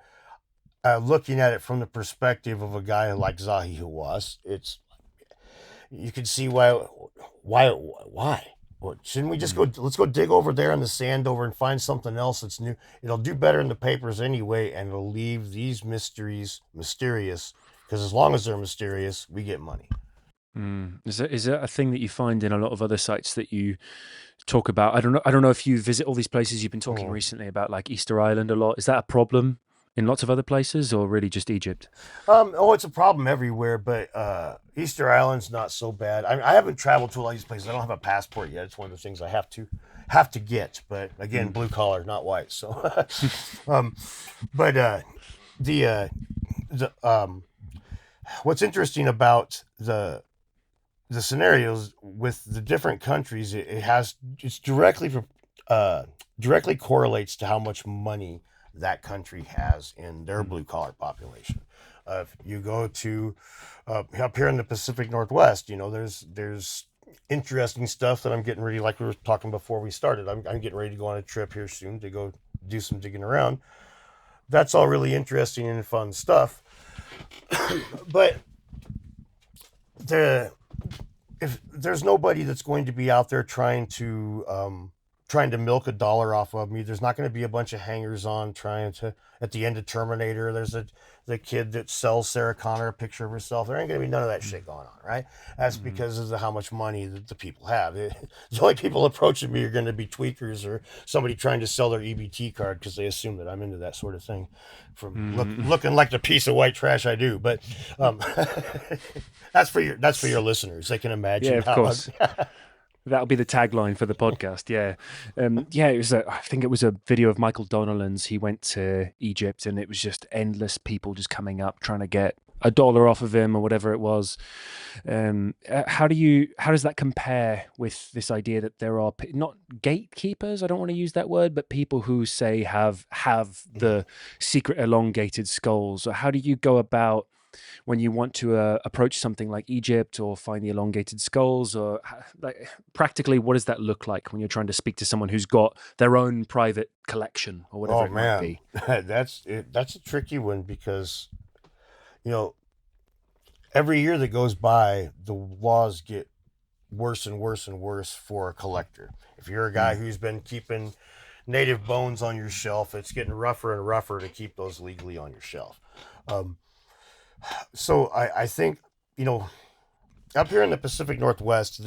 looking at it from the perspective of a guy like Zahi Hawass, it's you can see why. Well, shouldn't we just go? Let's go dig over there in the sand over and find something else that's new. It'll do better in the papers anyway, and it'll leave these mysteries mysterious. Because as long as they're mysterious, we get money. Is that a thing that you find in a lot of other sites that you talk about? I don't know if you visit all these places you've been talking recently about, like Easter Island a lot. Is that a problem in lots of other places, or really just Egypt? It's a problem everywhere, but Easter Island's not so bad. I haven't traveled to a lot of these places. I don't have a passport yet. It's one of the things I have to get. But again, blue collar, not white. So, but the what's interesting about the scenarios with the different countries, it's directly correlates to how much money that country has in their blue collar population. If you go to up here in the Pacific Northwest, there's interesting stuff that I'm getting ready. Like we were talking before we started, I'm getting ready to go on a trip here soon to go do some digging around. That's all really interesting and fun stuff. But if there's nobody that's going to be out there trying to milk $1 off of me, there's not going to be a bunch of hangers on trying to. At the end of Terminator, there's the kid that sells Sarah Connor a picture of herself. There ain't going to be none of that shit going on, right? That's because of how much money that the people have. The only people approaching me are going to be tweakers or somebody trying to sell their EBT card because they assume that I'm into that sort of thing, from looking like the piece of white trash I do. But that's for your listeners. They can imagine. Yeah, of course. That'll be the tagline for the podcast. Yeah. It was I think it was a video of Michael Donnellan's. He went to Egypt, and it was just endless people just coming up trying to get $1 off of him or whatever it was. How does that compare with this idea that there are not gatekeepers? I don't want to use that word, but people who say have the secret elongated skulls. Or how do you go about when you want to approach something like Egypt or find the elongated skulls, or like practically what does that look like when you're trying to speak to someone who's got their own private collection or whatever might be? That's a tricky one because, every year that goes by, the laws get worse and worse and worse for a collector. If you're a guy who's been keeping native bones on your shelf, it's getting rougher and rougher to keep those legally on your shelf. So I think, up here in the Pacific Northwest,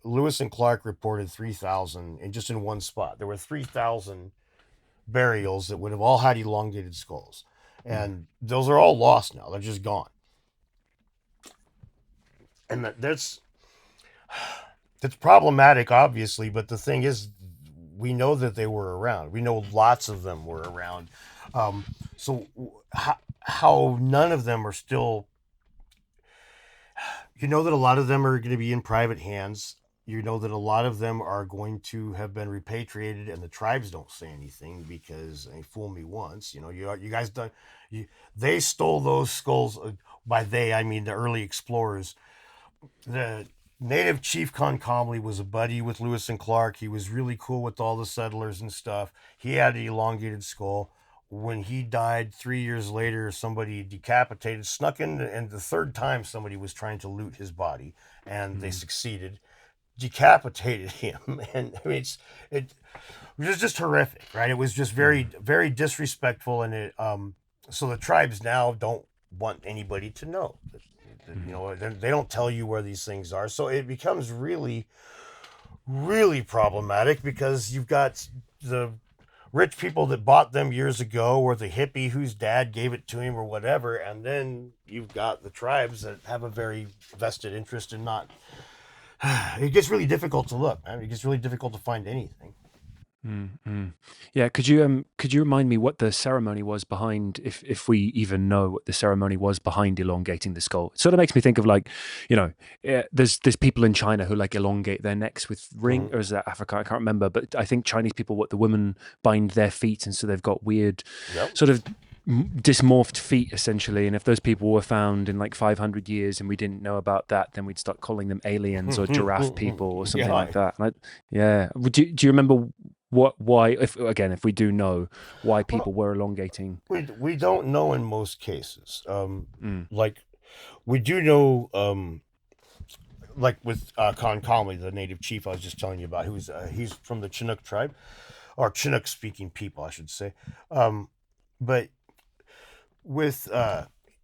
Lewis and Clark reported 3,000, and just in one spot, there were 3,000 burials that would have all had elongated skulls. And those are all lost now. They're just gone. And that's problematic, obviously, but the thing is, we know that they were around. We know lots of them were around. So how none of them are still, that a lot of them are going to be in private hands. That a lot of them are going to have been repatriated, and the tribes don't say anything because they fool me once. You guys done. They stole those skulls. By they, I mean the early explorers. The native chief Concomly was a buddy with Lewis and Clark. He was really cool with all the settlers and stuff. He had an elongated skull. When he died 3 years later, somebody decapitated, snuck in, and the third time somebody was trying to loot his body, and they succeeded, decapitated him. And I mean, it was just horrific, right? It was just very, very disrespectful, and so the tribes now don't want anybody to know. They don't tell you where these things are, so it becomes really, really problematic because you've got the rich people that bought them years ago, or the hippie whose dad gave it to him or whatever, and then you've got the tribes that have a very vested interest in not. It gets really difficult to look, man. It gets really difficult to find anything. Yeah, could you remind me what the ceremony was behind, if we even know what the ceremony was behind elongating the skull? It sort of makes me think of there's people in China who elongate their necks with ring, or is that Africa? I can't remember, but I think Chinese people, the women bind their feet, and so they've got weird sort of dysmorphed feet essentially, and if those people were found in like 500 years and we didn't know about that, then we'd start calling them aliens or giraffe people or something Yeah, like that. Yeah, do you remember why, if we do know why well, people were elongating? we don't know in most cases. Mm, Like we do know, like with Khan Conley, the native chief I was just telling you about, who's he's from the Chinook tribe, or Chinook speaking people, I should say. But with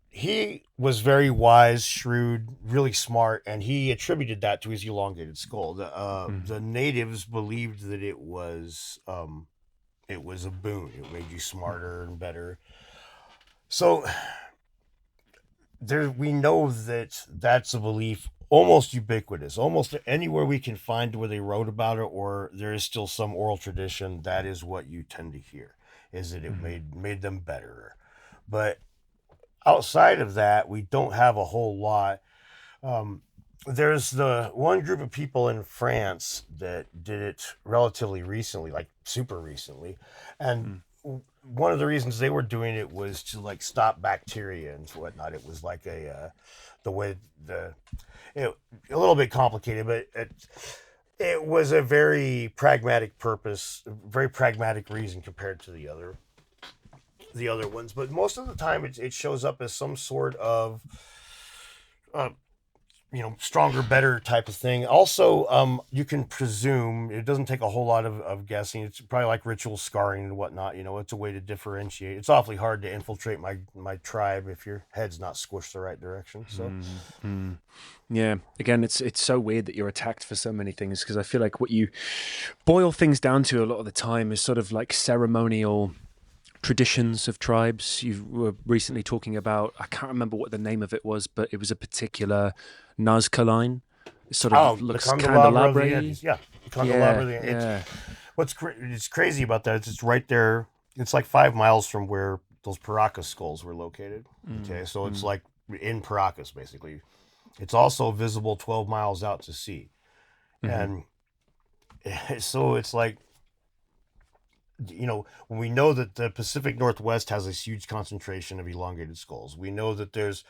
he was very wise, shrewd, really smart, and he attributed that to his elongated skull. mm, The natives believed that it was a boon. It made you smarter and better. So there, we know that that's a belief almost ubiquitous. Almost anywhere we can find where they wrote about it, or there is still some oral tradition, that is what you tend to hear, is that it mm, made them better. But outside of that, we don't have a whole lot. Um, there's the one group of people in France that did it relatively recently, like super recently, and mm, one of the reasons they were doing it was to like stop bacteria and whatnot. It was like the way the it, a little bit complicated, but it was a very pragmatic purpose, very pragmatic reason compared to the other ones. But most of the time, it shows up as some sort of uh, stronger, better type of thing. Also, you can presume it doesn't take a whole lot of guessing. It's probably like ritual scarring and whatnot. It's a way to differentiate. It's awfully hard to infiltrate my tribe if your head's not squished the right direction. So, mm, mm. Yeah, again, it's so weird that you're attacked for so many things, because I feel like what you boil things down to a lot of the time is sort of like ceremonial traditions of tribes. You were recently talking about, I can't remember what the name of it was, but it was a particular Nazca line. It sort of the looks candelabra of the candelabra-y. Andes, yeah, the candelabra Yeah, of the Andes. yeah. It's crazy about that. It's right there. It's like 5 miles from where those Paracas skulls were located. Mm, Okay, so it's mm, like in Paracas basically. It's also visible 12 miles out to sea, mm-hmm, and so it's like, when we know that the Pacific Northwest has this huge concentration of elongated skulls. We know that there's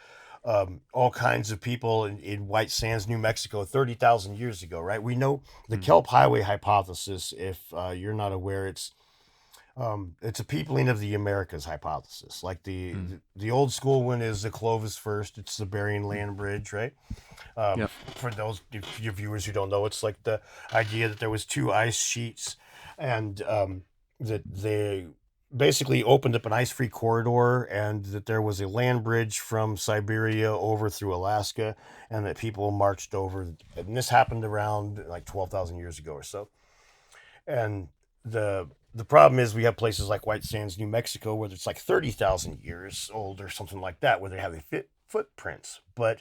all kinds of people in White Sands, New Mexico, 30,000 years ago, right? We know the mm, Kelp Highway hypothesis. If you're not aware, it's a peopling of the Americas hypothesis. Like mm, the old school one is the Clovis first. It's the Bering mm. Land Bridge, right? Um, Yep. for those your viewers who don't know, it's like the idea that there was two ice sheets, and that they basically opened up an ice-free corridor, and that there was a land bridge from Siberia over through Alaska, and that people marched over. And this happened around like 12,000 years ago or so. And the problem is we have places like White Sands, New Mexico, where it's like 30,000 years old or something like that, where they have the footprints. But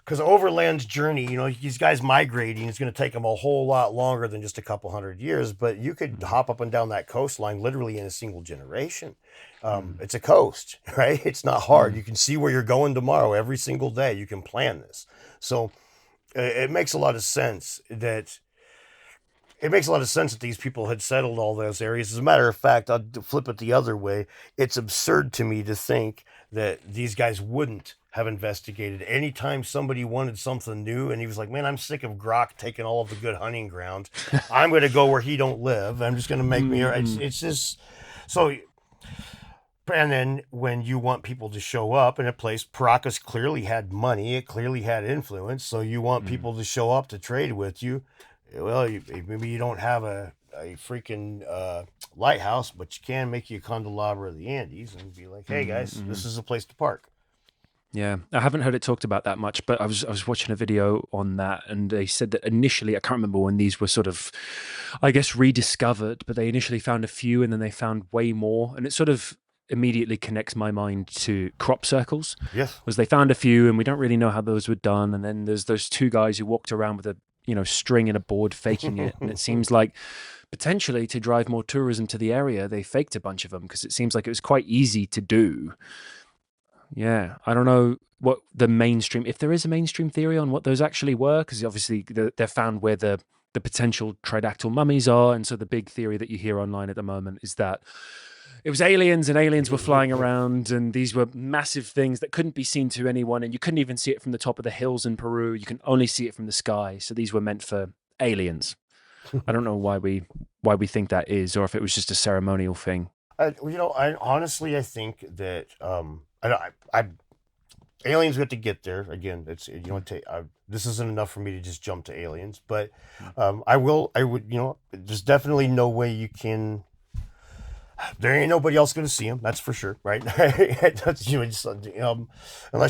because overland journey, these guys migrating, it's going to take them a whole lot longer than just a couple hundred years. But you could Mm, hop up and down that coastline literally in a single generation. mm, It's a coast, right? It's not hard. mm, You can see where you're going tomorrow every single day. You can plan this. So it makes a lot of sense that these people had settled all those areas. As a matter of fact, I'll flip it the other way. It's absurd to me to think that these guys wouldn't have investigated anytime somebody wanted something new, and he was like, man, I'm sick of Grok taking all of the good hunting ground. I'm going to go where he don't live. I'm just going to make me, mm, mm, it's just, so, and then when you want people to show up in a place, Paracas clearly had money, it clearly had influence, so you want mm, people to show up to trade with you. Well, maybe you don't have a freaking lighthouse, but you can make you a candelabra of the Andes and be like, hey mm, guys, this mm. is a place to park. Yeah, I haven't heard it talked about that much, but I was watching a video on that, and they said that initially, I can't remember when these were sort of, I guess, rediscovered, but they initially found a few, and then they found way more, and it sort of immediately connects my mind to crop circles, Yes. was they found a few, and we don't really know how those were done, and then there's those two guys who walked around with a string and a board faking it, and it seems like potentially to drive more tourism to the area, they faked a bunch of them because it seems like it was quite easy to do. Yeah, I don't know what the mainstream, if there is a mainstream theory on what those actually were, because obviously they're found where the potential tridactyl mummies are, and so the big theory that you hear online at the moment is that it was aliens, and aliens were flying around, and these were massive things that couldn't be seen to anyone, and you couldn't even see it from the top of the hills in Peru. You can only see it from the sky. So these were meant for aliens. I don't know why we think that is, or if it was just a ceremonial thing. I honestly, I think that I aliens have to get there again. It's this isn't enough for me to just jump to aliens, but I would there's definitely no way you can. There ain't nobody else going to see him. That's for sure, right? Unless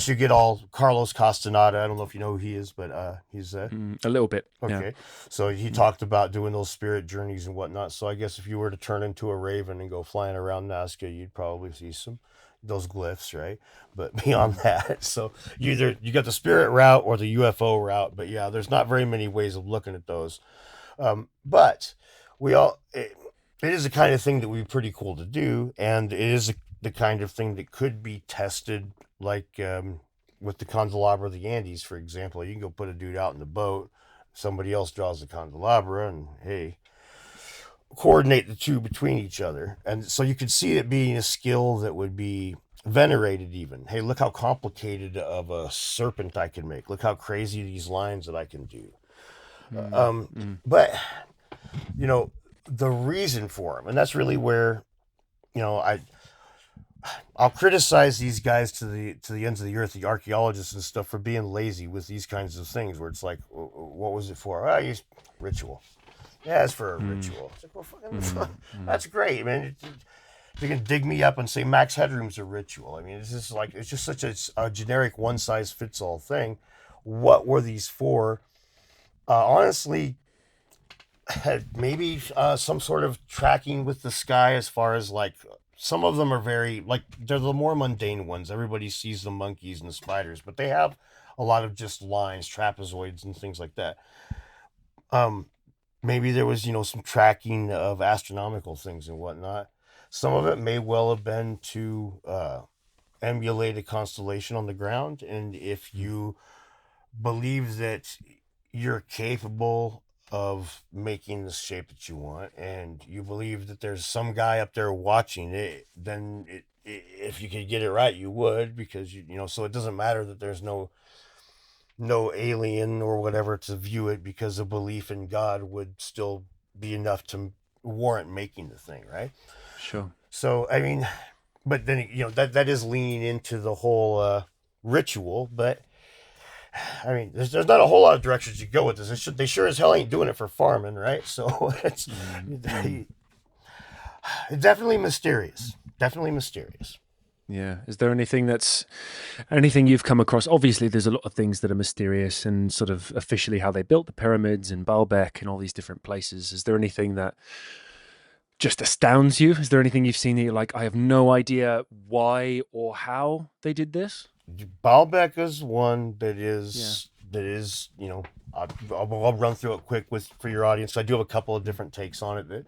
you get all Carlos Castaneda. I don't know if you know who he is, but he's a little bit. Okay. Yeah. So he talked about doing those spirit journeys and whatnot. So I guess if you were to turn into a raven and go flying around Nazca, you'd probably see those glyphs, right? But beyond that, so you got the spirit route or the UFO route. But yeah, there's not very many ways of looking at those. But it is the kind of thing that would be pretty cool to do, and it is the kind of thing that could be tested, like with the candelabra of the Andes, for example. You can go put a dude out in the boat, somebody else draws the candelabra, and hey, coordinate the two between each other. And so you could see it being a skill that would be venerated even. Hey, look how complicated of a serpent I can make. Look how crazy these lines that I can do. But, the reason for them, and that's really where, I'll criticize these guys to the ends of the earth, the archaeologists and stuff, for being lazy with these kinds of things, where it's like, what was it for? I use ritual. Yeah, it's for a ritual. It's like, well, fucking, that's great. I mean, you can dig me up and say Max Headroom's a ritual. I mean, it's just such a generic one-size-fits-all thing. What were these for? Honestly, maybe some sort of tracking with the sky, as far as like, some of them are very, like, they're the more mundane ones. Everybody sees the monkeys and the spiders, but they have a lot of just lines, trapezoids and things like that. Maybe there was, some tracking of astronomical things and whatnot. Some of it may well have been to emulate a constellation on the ground. And if you believe that you're capable of making the shape that you want, and you believe that there's some guy up there watching it, then if you could get it right, you would, because so it doesn't matter that there's no alien or whatever to view it, because a belief in God would still be enough to warrant making the thing, right? Sure. So I mean, but then that is leaning into the whole ritual, but I mean, there's not a whole lot of directions you go with this. They sure as hell ain't doing it for farming, right? So it's definitely mysterious. Definitely mysterious. Yeah. Is there anything you've come across? Obviously, there's a lot of things that are mysterious, and sort of officially how they built the pyramids in Balbeck and all these different places. Is there anything that just astounds you? Is there anything you've seen that you're like, I have no idea why or how they did this? Balbeck is one that is I'll run through it quick for your audience. I do have a couple of different takes on it.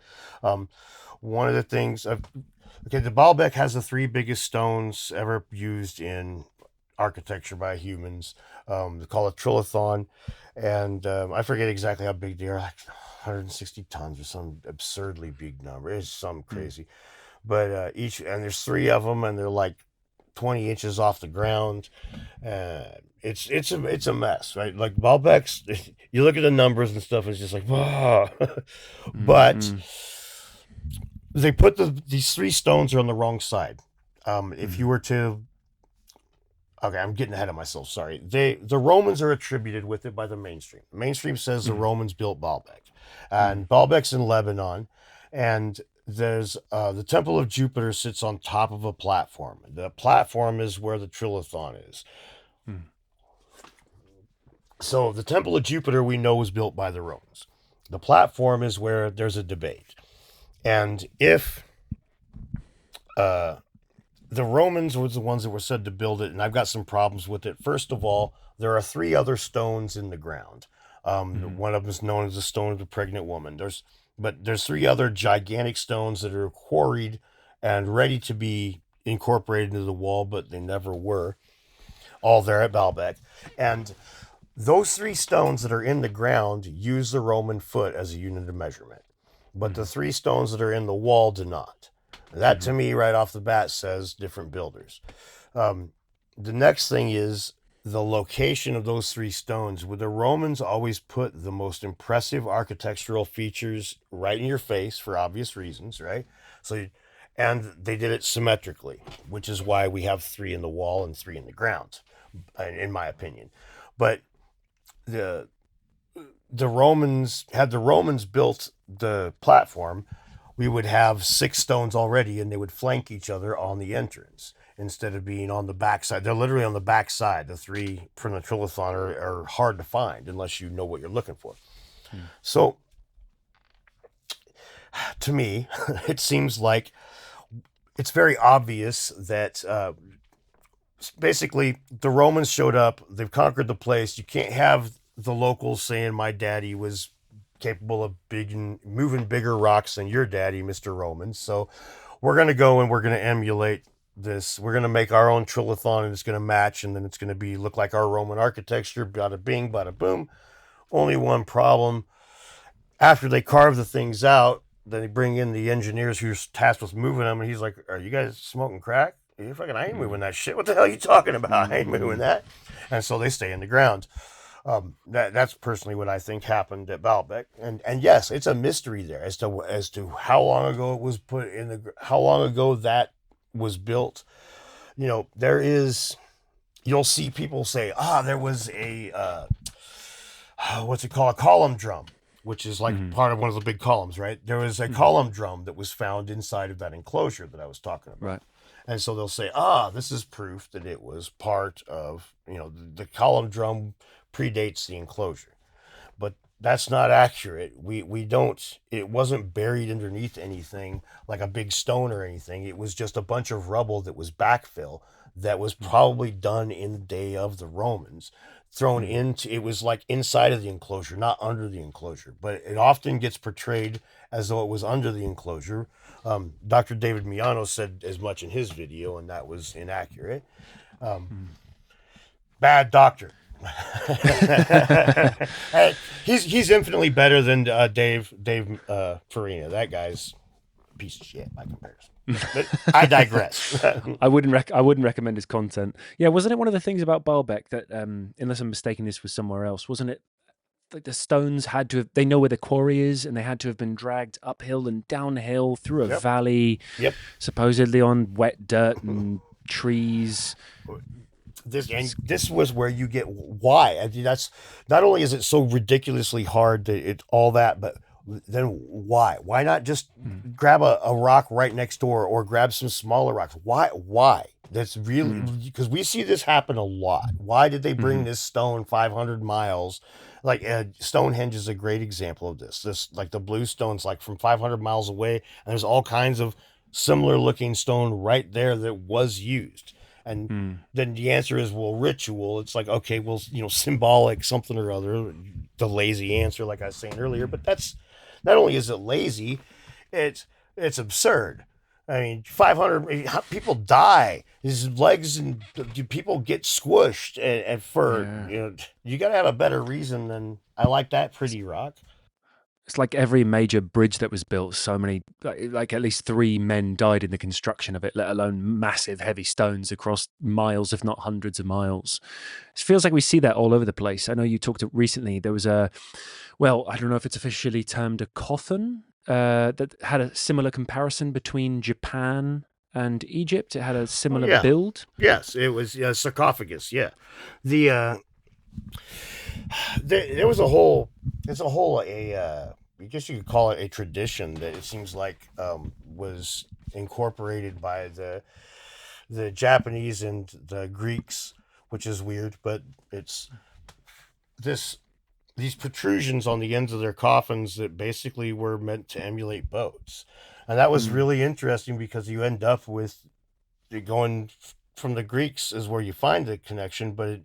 One of the things, the Balbeck has the three biggest stones ever used in architecture by humans. They call it trilithon, and I forget exactly how big they are, like 160 tons or some absurdly big number. It's some crazy, but and there's three of them, and they're like 20 inches off the ground. It's a mess, right? Like Balbeck's, you look at the numbers and stuff, it's just like, wow. But they put these three stones are on the wrong side. If you were to, okay, I'm getting ahead of myself, sorry. The Romans are attributed with it by the mainstream. The mainstream says the Romans built Balbeck, and Balbeck's in Lebanon, and there's the Temple of Jupiter sits on top of a platform. The platform is where the trilithon is. So the Temple of Jupiter, we know, was built by the Romans. The platform is where there's a debate. And if the Romans were the ones that were said to build it, and I've got some problems with it. First of all, there are three other stones in the ground. One of them is known as the Stone of the Pregnant Woman. There's three other gigantic stones that are quarried and ready to be incorporated into the wall, but they never were, all there at Balbeck. And those three stones that are in the ground use the Roman foot as a unit of measurement, but the three stones that are in the wall do not. That to me, right off the bat, says different builders. The next thing is the location of those three stones. Would the Romans always put the most impressive architectural features right in your face for obvious reasons, right? So, and they did it symmetrically, which is why we have three in the wall and three in the ground, in my opinion. But the the Romans built the platform, we would have six stones already, and they would flank each other on the entrance instead of being on the backside. They're literally on the backside. The three from the trilithon are hard to find unless you know what you're looking for. So, to me, it seems like it's very obvious that basically the Romans showed up, they've conquered the place. You can't have the locals saying my daddy was capable of moving bigger rocks than your daddy, Mr. Roman. So we're going to go and we're going to emulate this. We're going to make our own trilithon, and it's going to match, and then it's going to look like our Roman architecture. Bada bing, bada boom. Only one problem. After they carve the things out, then they bring in the engineers who's tasked with moving them, and he's like, "Are you guys smoking crack? I ain't moving that shit. What the hell are you talking about? I ain't moving that." And so they stay in the ground. That's personally what I think happened at Balbeck, and yes, it's a mystery there as to how long ago it was put in how long ago that was built. You'll see people say, there was a what's it called, a column drum, which is like part of one of the big columns, right? There was a column drum that was found inside of that enclosure that I was talking about. Right. And so they'll say, this is proof that it was part of, the column drum predates the enclosure. But that's not accurate. It wasn't buried underneath anything like a big stone or anything. It was just a bunch of rubble that was backfill that was probably done in the day of the Romans. It was like inside of the enclosure, not under the enclosure. But it often gets portrayed as though it was under the enclosure. Dr. David Miano said as much in his video, and that was inaccurate. Bad doctor. Hey, he's infinitely better than Dave Farina. That guy's a piece of shit by comparison. But I digress. I wouldn't recommend his content. Yeah, wasn't it one of the things about Balbeck that, unless I'm mistaken, this was somewhere else, wasn't it? Like the stones had to have, they know where the quarry is, and they had to have been dragged uphill and downhill through a valley, supposedly on wet dirt and trees. This was where you get why. I mean, that's not only is it so ridiculously hard that it's all that, but then why? Why not just grab a rock right next door or grab some smaller rocks? Why? That's really because we see this happen a lot. Why did they bring this stone 500 miles? Like Stonehenge is a great example of this. This like the blue stone's like from 500 miles away, and there's all kinds of similar looking stone right there that was used. And then the answer is, well, ritual. It's like, okay, well, symbolic something or other, the lazy answer, like I was saying earlier. But that's not only is it lazy, it's absurd. I mean, 500 people die. His legs and people get squished and you got to have a better reason than I like that pretty rock. It's like every major bridge that was built, so many, like at least 3 men died in the construction of it, let alone massive heavy stones across miles, if not hundreds of miles. It feels like we see that all over the place. I know you talked recently, there was I don't know if it's officially termed a coffin, that had a similar comparison between Japan and Egypt. It had a similar build. Yes, it was a sarcophagus. Yeah. There was I guess you could call it a tradition that it seems like was incorporated by the Japanese and the Greeks, which is weird, but it's these protrusions on the ends of their coffins that basically were meant to emulate boats. And that was really interesting because you end up with going from the Greeks is where you find the connection, but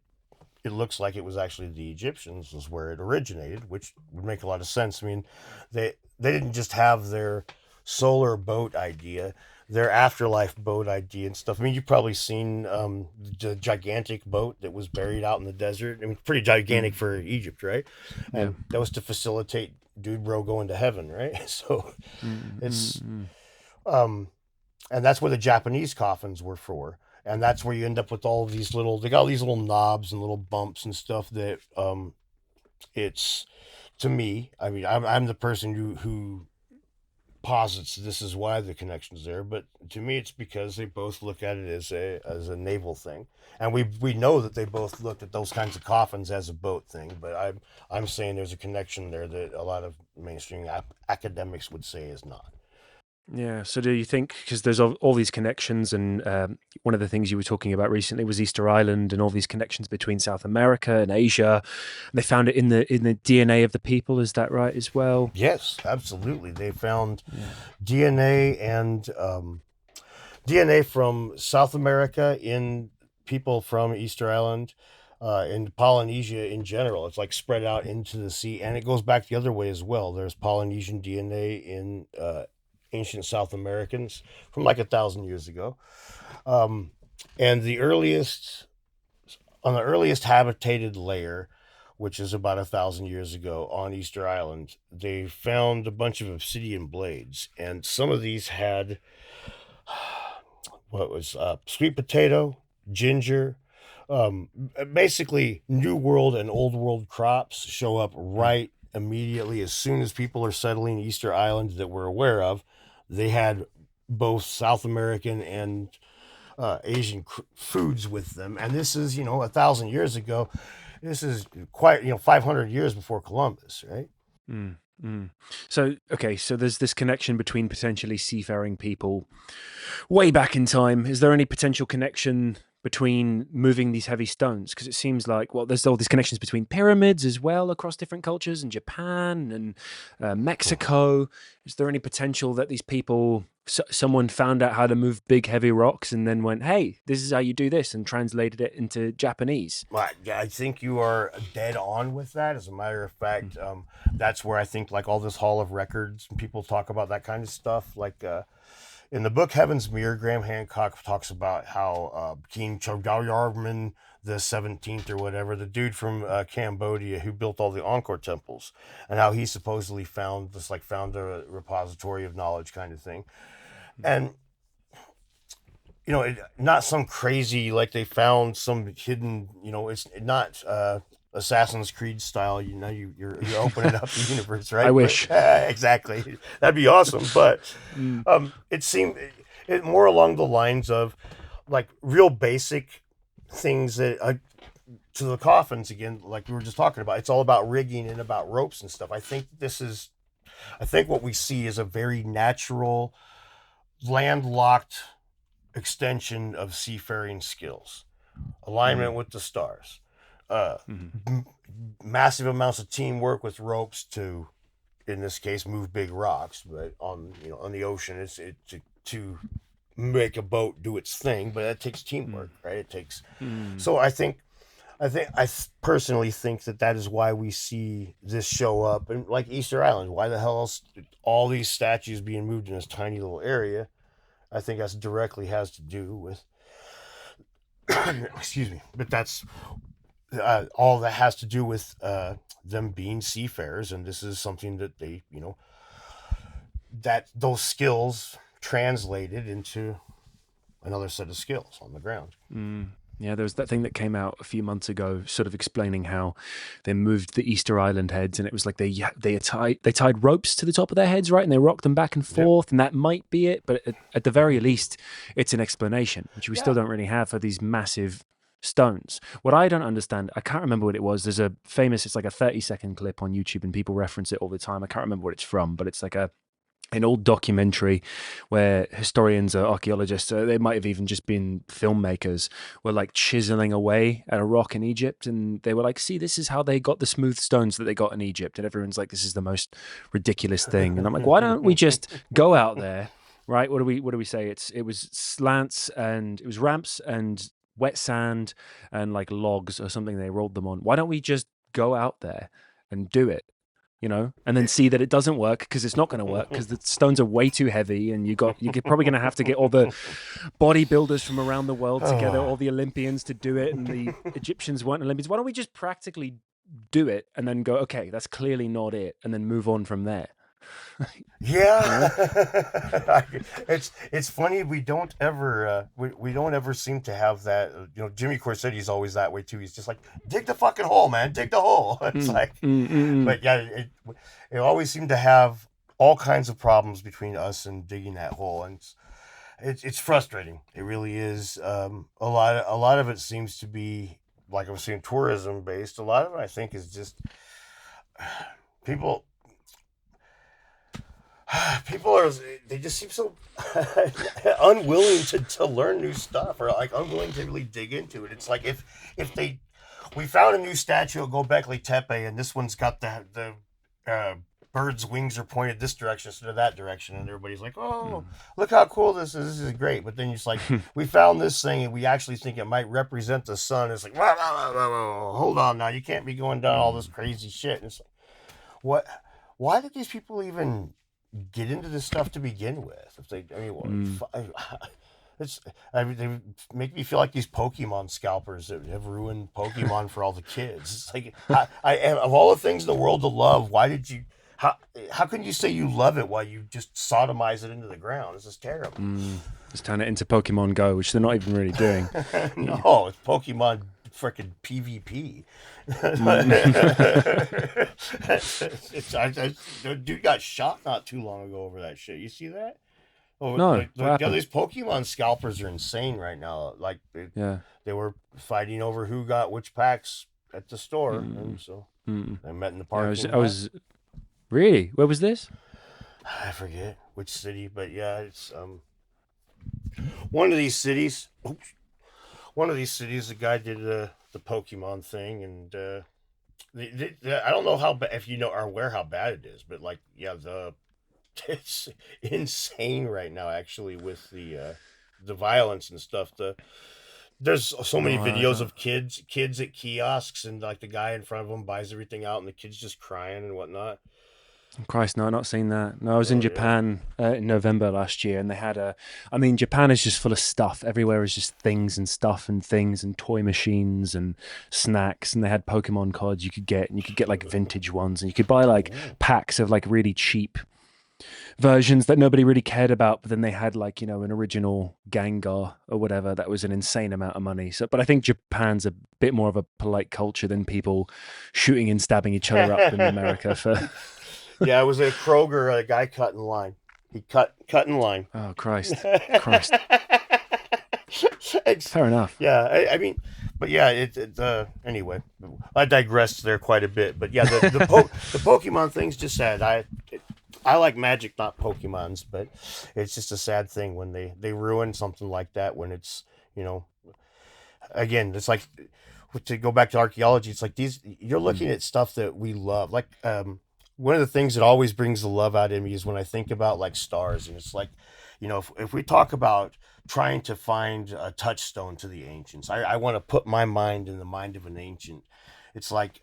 it looks like it was actually the Egyptians is where it originated, which would make a lot of sense. I mean, they didn't just have their solar boat idea, their afterlife boat idea and stuff. I mean, you've probably seen the gigantic boat that was buried out in the desert. I mean, pretty gigantic for Egypt, right? And that was to facilitate dude bro going to heaven, right? So it's and that's where the Japanese coffins were for. And that's where you end up with all of these little. They got all these little knobs and little bumps and stuff that it's to me. I mean, I'm the person who posits this is why the connection's there, but to me it's because they both look at it as a naval thing, and we know that they both looked at those kinds of coffins as a boat thing. But I'm saying there's a connection there that a lot of mainstream academics would say is not. Yeah. So do you think, because there's all these connections, and one of the things you were talking about recently was Easter Island and all these connections between South America and Asia, and they found it in the DNA of the people. Is that right as well? Yes, absolutely. They found DNA and DNA from South America in people from Easter Island, in Polynesia in general. It's like spread out into the sea, and it goes back the other way as well. There's Polynesian DNA in ancient South Americans from like 1,000 years ago, and on the earliest habitated layer, which is about 1,000 years ago on Easter Island, they found a bunch of obsidian blades, and some of these had what was sweet potato, ginger, basically New World and Old World crops show up right immediately as soon as people are settling Easter Island that we're aware of. They had both South American and Asian foods with them, and this is 1,000 years ago. This is quite 500 years before Columbus, right? Mm, mm. So, okay, so there's this connection between potentially seafaring people way back in time. Is there any potential connection between moving these heavy stones? Because it seems like, well, there's all these connections between pyramids as well across different cultures in Japan and Mexico. Is there any potential that these people, someone found out how to move big, heavy rocks and then went, hey, this is how you do this, and translated it into Japanese? Well, I think you are dead on with that. As a matter of fact, that's where I think like all this Hall of Records, people talk about that kind of stuff. Like in the book Heaven's Mirror, Graham Hancock talks about how King Chogdayarman the 17th or whatever, the dude from Cambodia who built all the Angkor temples, and how he supposedly found a repository of knowledge kind of thing. And not some crazy like they found some hidden. It's not Assassin's Creed style. You're opening up the universe, right? I wish. Exactly. That'd be awesome. But it seemed it more along the lines of like real basic things that to the coffins again, like we were just talking about. It's all about rigging and about ropes and stuff. I think what we see is a very natural, landlocked extension of seafaring skills, alignment with the stars, massive amounts of teamwork with ropes to, in this case, move big rocks. But on the ocean, it's to make a boat do its thing, but that takes teamwork, right? It takes. So I personally think that is why we see this show up, and like Easter Island. Why the hell else all these statues being moved in this tiny little area? I think that's directly has to do with, excuse me, but that's all that has to do with them being seafarers, and this is something that they, that those skills translated into another set of skills on the ground. Yeah, there was that thing that came out a few months ago, sort of explaining how they moved the Easter Island heads, and it was like they tied ropes to the top of their heads, right, and they rocked them back and forth, and that might be it. But at the very least, it's an explanation, which we still don't really have for these massive stones. What I don't understand, I can't remember what it was. There's it's like a 30-second clip on YouTube, and people reference it all the time. I can't remember what it's from, but it's like an old documentary where historians or archaeologists, they might have even just been filmmakers, were like chiseling away at a rock in Egypt, and they were like, see, this is how they got the smooth stones that they got in Egypt. And everyone's like, this is the most ridiculous thing. And I'm like, why don't we just go out there, right? What do we say? It was slants, and it was ramps and wet sand and like logs or something they rolled them on. Why don't we just go out there and do it? And then see that it doesn't work, because it's not going to work, because the stones are way too heavy, and you're probably going to have to get all the bodybuilders from around the world together, all the Olympians to do it, and the Egyptians weren't Olympians. Why don't we just practically do it and then go, okay, that's clearly not it, and then move on from there? Yeah, Yeah. it's funny. We don't ever seem to have that. Jimmy Corsetti's always that way too. He's just like, dig the fucking hole, man, dig the hole. It's Mm, like, mm, mm, mm. but yeah, it always seemed to have all kinds of problems between us and digging that hole, and it's frustrating. It really is. A lot of it seems to be, like I was saying, tourism based. A lot of it, I think, is just people people are, they just seem so unwilling to learn new stuff, or like unwilling to really dig into it. It's like if they we found a new statue at Gobekli Tepe, and this one's got the bird's wings are pointed this direction instead of that direction, and everybody's like, oh, Mm. look how cool this is, this is great. But then it's like, we found this thing and we actually think it might represent the sun. It's like, whoa, whoa, whoa, whoa, whoa, hold on now, you can't be going down all this Mm. crazy shit. And it's like, what, why did these people even get into this stuff to begin with? If they, I mean, Mm. it's, I mean, they make me feel like these Pokemon scalpers that have ruined Pokemon for all the kids. It's like, of all the things in the world to love, why did you? How how can you say you love it while you just sodomize it into the ground? This is terrible. Mm. Just turn it into Pokemon Go, which they're not even really doing. No, it's Pokemon freaking PvP. Mm. The dude got shot not too long ago over that shit. You see that? Oh, No, what happened? these Pokemon scalpers are insane right now. Like Yeah. they were fighting over who got which packs at the store, Mm. and so Mm. they met in the Yeah, parking I lot. was really. Where was this? I forget which city, but yeah, it's one of these cities. Oops, one of these cities. The guy did the Pokemon thing, and I don't know if you know or aware how bad it is, but like, yeah, the it's insane right now. Actually, with the violence and stuff. There's so many No, I videos don't. of kids at kiosks, and like the guy in front of them buys everything out, and the kid's just crying and whatnot. Christ, no, I've not seen that. No, I was in Oh yeah. Japan in November last year, and they had a. I mean, Japan is just full of stuff. Everywhere is just things and stuff and things and toy machines and snacks. And they had Pokemon cards you could get, and you could get like vintage ones, and you could buy like Oh. packs of like really cheap versions that nobody really cared about. But then they had like an original Gengar or whatever that was an insane amount of money. So, but I think Japan's a bit more of a polite culture than people shooting and stabbing each other up in America for. Yeah, I was at Kroger. A guy cut in line. He cut in line. Oh Christ, Christ. It's, Fair enough. yeah, I mean, but yeah, anyway, I digressed there quite a bit. But yeah, the Pokemon thing's just sad. I like Magic, not Pokemons, but it's just a sad thing when they ruin something like that. When it's, you know, again, it's like, to go back to archaeology. It's like these, you're Mm, looking at stuff that we love. Like, one of the things that always brings the love out of me is when I think about like stars, and it's like, if we talk about trying to find a touchstone to the ancients, I want to put my mind in the mind of an ancient. It's like,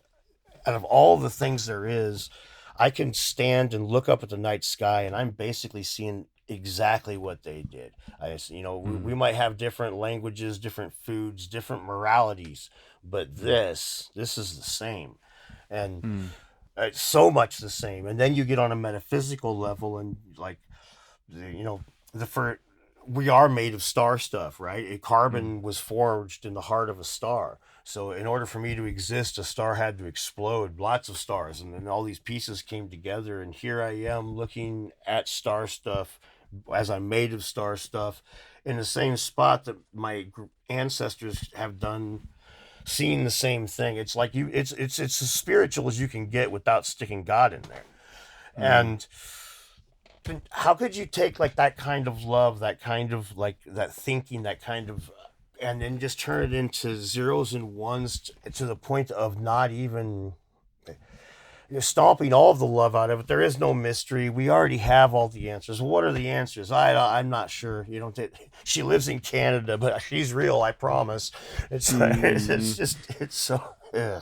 out of all the things there is, I can stand and look up at the night sky, and I'm basically seeing exactly what they did. We mm, might have different languages, different foods, different moralities, but this is the same, and mm, it's so much the same. And then you get on a metaphysical level, and like, you know, the for we are made of star stuff, right? mm, Carbon was forged in the heart of a star. So in order for me to exist, a star had to explode, lots of stars, and then all these pieces came together. And here I am looking at star stuff as I'm made of star stuff, in the same spot that my ancestors have done, seeing the same thing. It's like it's as spiritual as you can get without sticking God in there. mm, And how could you take like that kind of love, that kind of like that thinking, that kind of, and then just turn it into zeros and ones, to the point of not even, stomping all of the love out of it? There is no mystery. We already have all the answers. What are the answers? I'm not sure. She lives in Canada, but she's real, I promise. It's mm, it's mm. just it's so, yeah.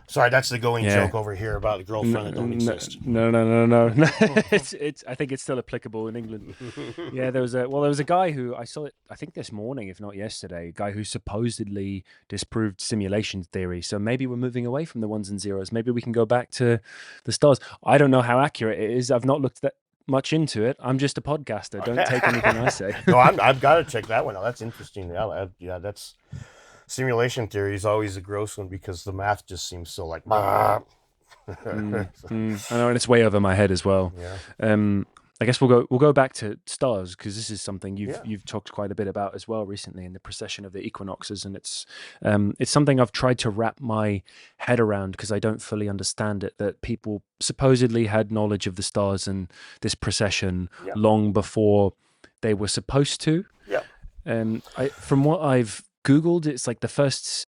Sorry, that's the going Yeah. joke over here about the girlfriend that don't exist. No. It's. I think it's still applicable in England. Yeah, there was a guy who I saw it. I think this morning, if not yesterday, a guy who supposedly disproved simulation theory. So maybe we're moving away from the ones and zeros. Maybe we can go back to the stars. I don't know how accurate it is. I've not looked that much into it. I'm just a podcaster. Don't take anything I say. No, I've got to check that one out. That's interesting. Yeah, that's simulation theory is always a gross one because the math just seems so like. I know, and it's way over my head as well. Yeah. I guess we'll go back to stars because this is something you've talked quite a bit about as well recently in the precession of the equinoxes, and it's something I've tried to wrap my head around because I don't fully understand it. That people supposedly had knowledge of the stars and this precession long before they were supposed to. Yeah. From what I've Googled, it's like the first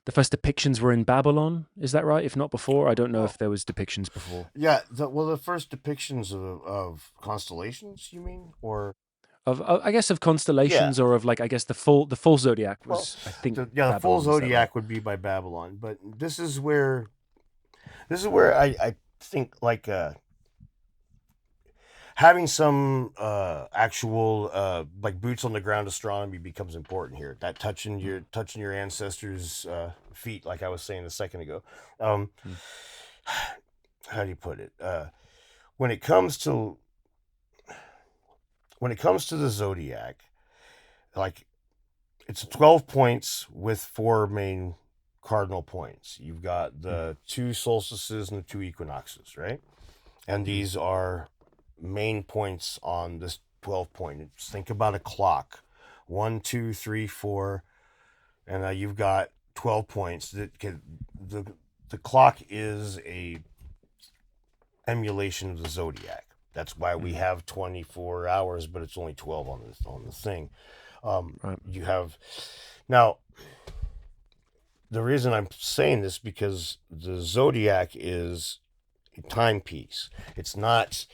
depictions were in Babylon. Is that right? If not before, I don't know if there was depictions before. Yeah. The first depictions of constellations, you mean, or Of I guess of constellations or of like I guess the full zodiac was I think the full zodiac would be by Babylon, but this is where I think like having some actual like boots on the ground astronomy becomes important here. That touching your ancestors' feet, like I was saying a second ago. How do you put it? When it comes to the zodiac, like it's 12 points with 4 main cardinal points. You've got the 2 solstices and the 2 equinoxes, right? And these are main points on this 12 point. Just think about a clock. 1, 2, 3, 4, and you've got 12 points. The clock is a emulation of the zodiac. That's why we have 24 hours, but it's only 12 on the thing. Right. You have now. The reason I'm saying this because the zodiac is a timepiece. It's not.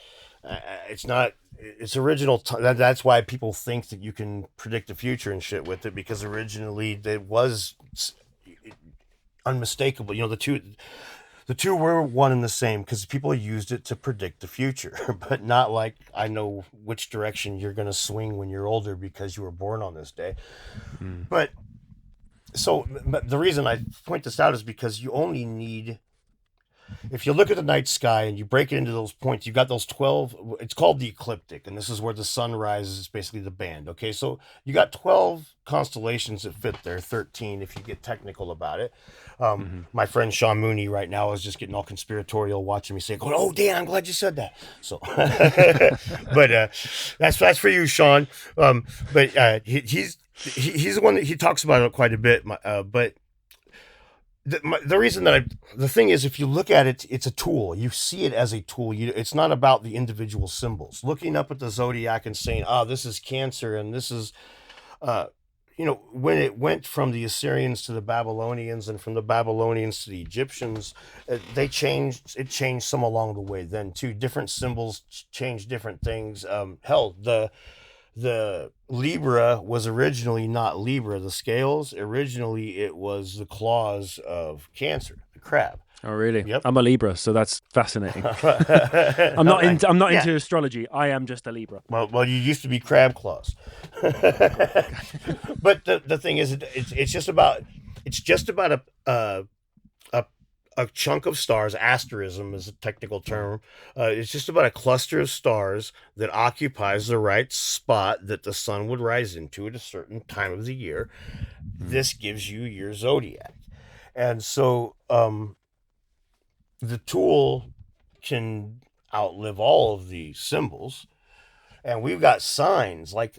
It's original. That's why people think that you can predict the future and shit with it, because originally it was unmistakable. You know, the two were one and the same because people used it to predict the future, but not like I know which direction you're going to swing when you're older because you were born on this day. But the reason I point this out is because you only need. If you look at the night sky and you break it into those points, you've got those 12, it's called the ecliptic, and this is where the sun rises, it's basically the band, okay? So you got 12 constellations that fit there, 13 if you get technical about it. My friend Sean Mooney right now is just getting all conspiratorial watching me say, going, oh, Dan, I'm glad you said that. So, but that's for you, Sean. But he's the one that he talks about it quite a bit, but the reason that the thing is, if you look at it, it's a tool. You see it as a tool. It's not about the individual symbols. Looking up at the zodiac and saying, this is Cancer, and this is, when it went from the Assyrians to the Babylonians and from the Babylonians to the Egyptians, it changed some along the way then too. Different symbols change different things. Hell, the Libra was originally not Libra, the scales. Originally, it was the claws of Cancer, the crab. Oh, really? Yep. I'm a Libra, so that's fascinating. I'm not into astrology. I am just a Libra. Well, you used to be crab claws. But the thing is, it's just about a chunk of stars. Asterism is a technical term. It's just about a cluster of stars that occupies the right spot that the sun would rise into at a certain time of the year. This gives you your zodiac. And so the tool can outlive all of the symbols. And we've got signs like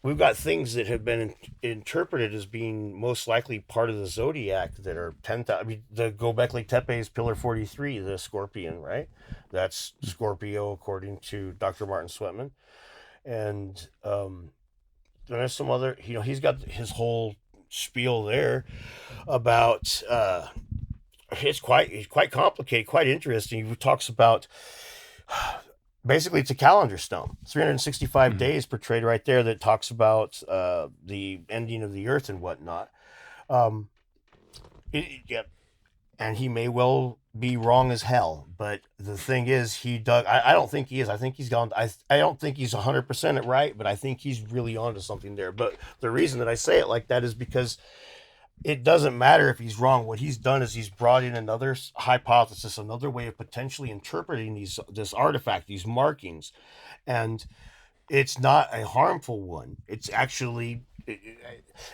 we've got things that have been interpreted as being most likely part of the zodiac that are 10,000. I mean, the Göbekli Tepe is Pillar 43, the scorpion, right? That's Scorpio, according to Dr. Martin Sweatman. And there's some other, he's got his whole spiel there about, it's quite complicated, quite interesting. He talks about, basically, it's a calendar stone. 365 days portrayed right there that talks about the ending of the earth and whatnot. and he may well be wrong as hell. But the thing is, he dug. I don't think he is. I think he's gone. I don't think he's 100% right, but I think he's really onto something there. But the reason that I say it like that is because it doesn't matter if he's wrong. What he's done is he's brought in another hypothesis, another way of potentially interpreting this artifact, these markings, and it's not a harmful one. It's actually,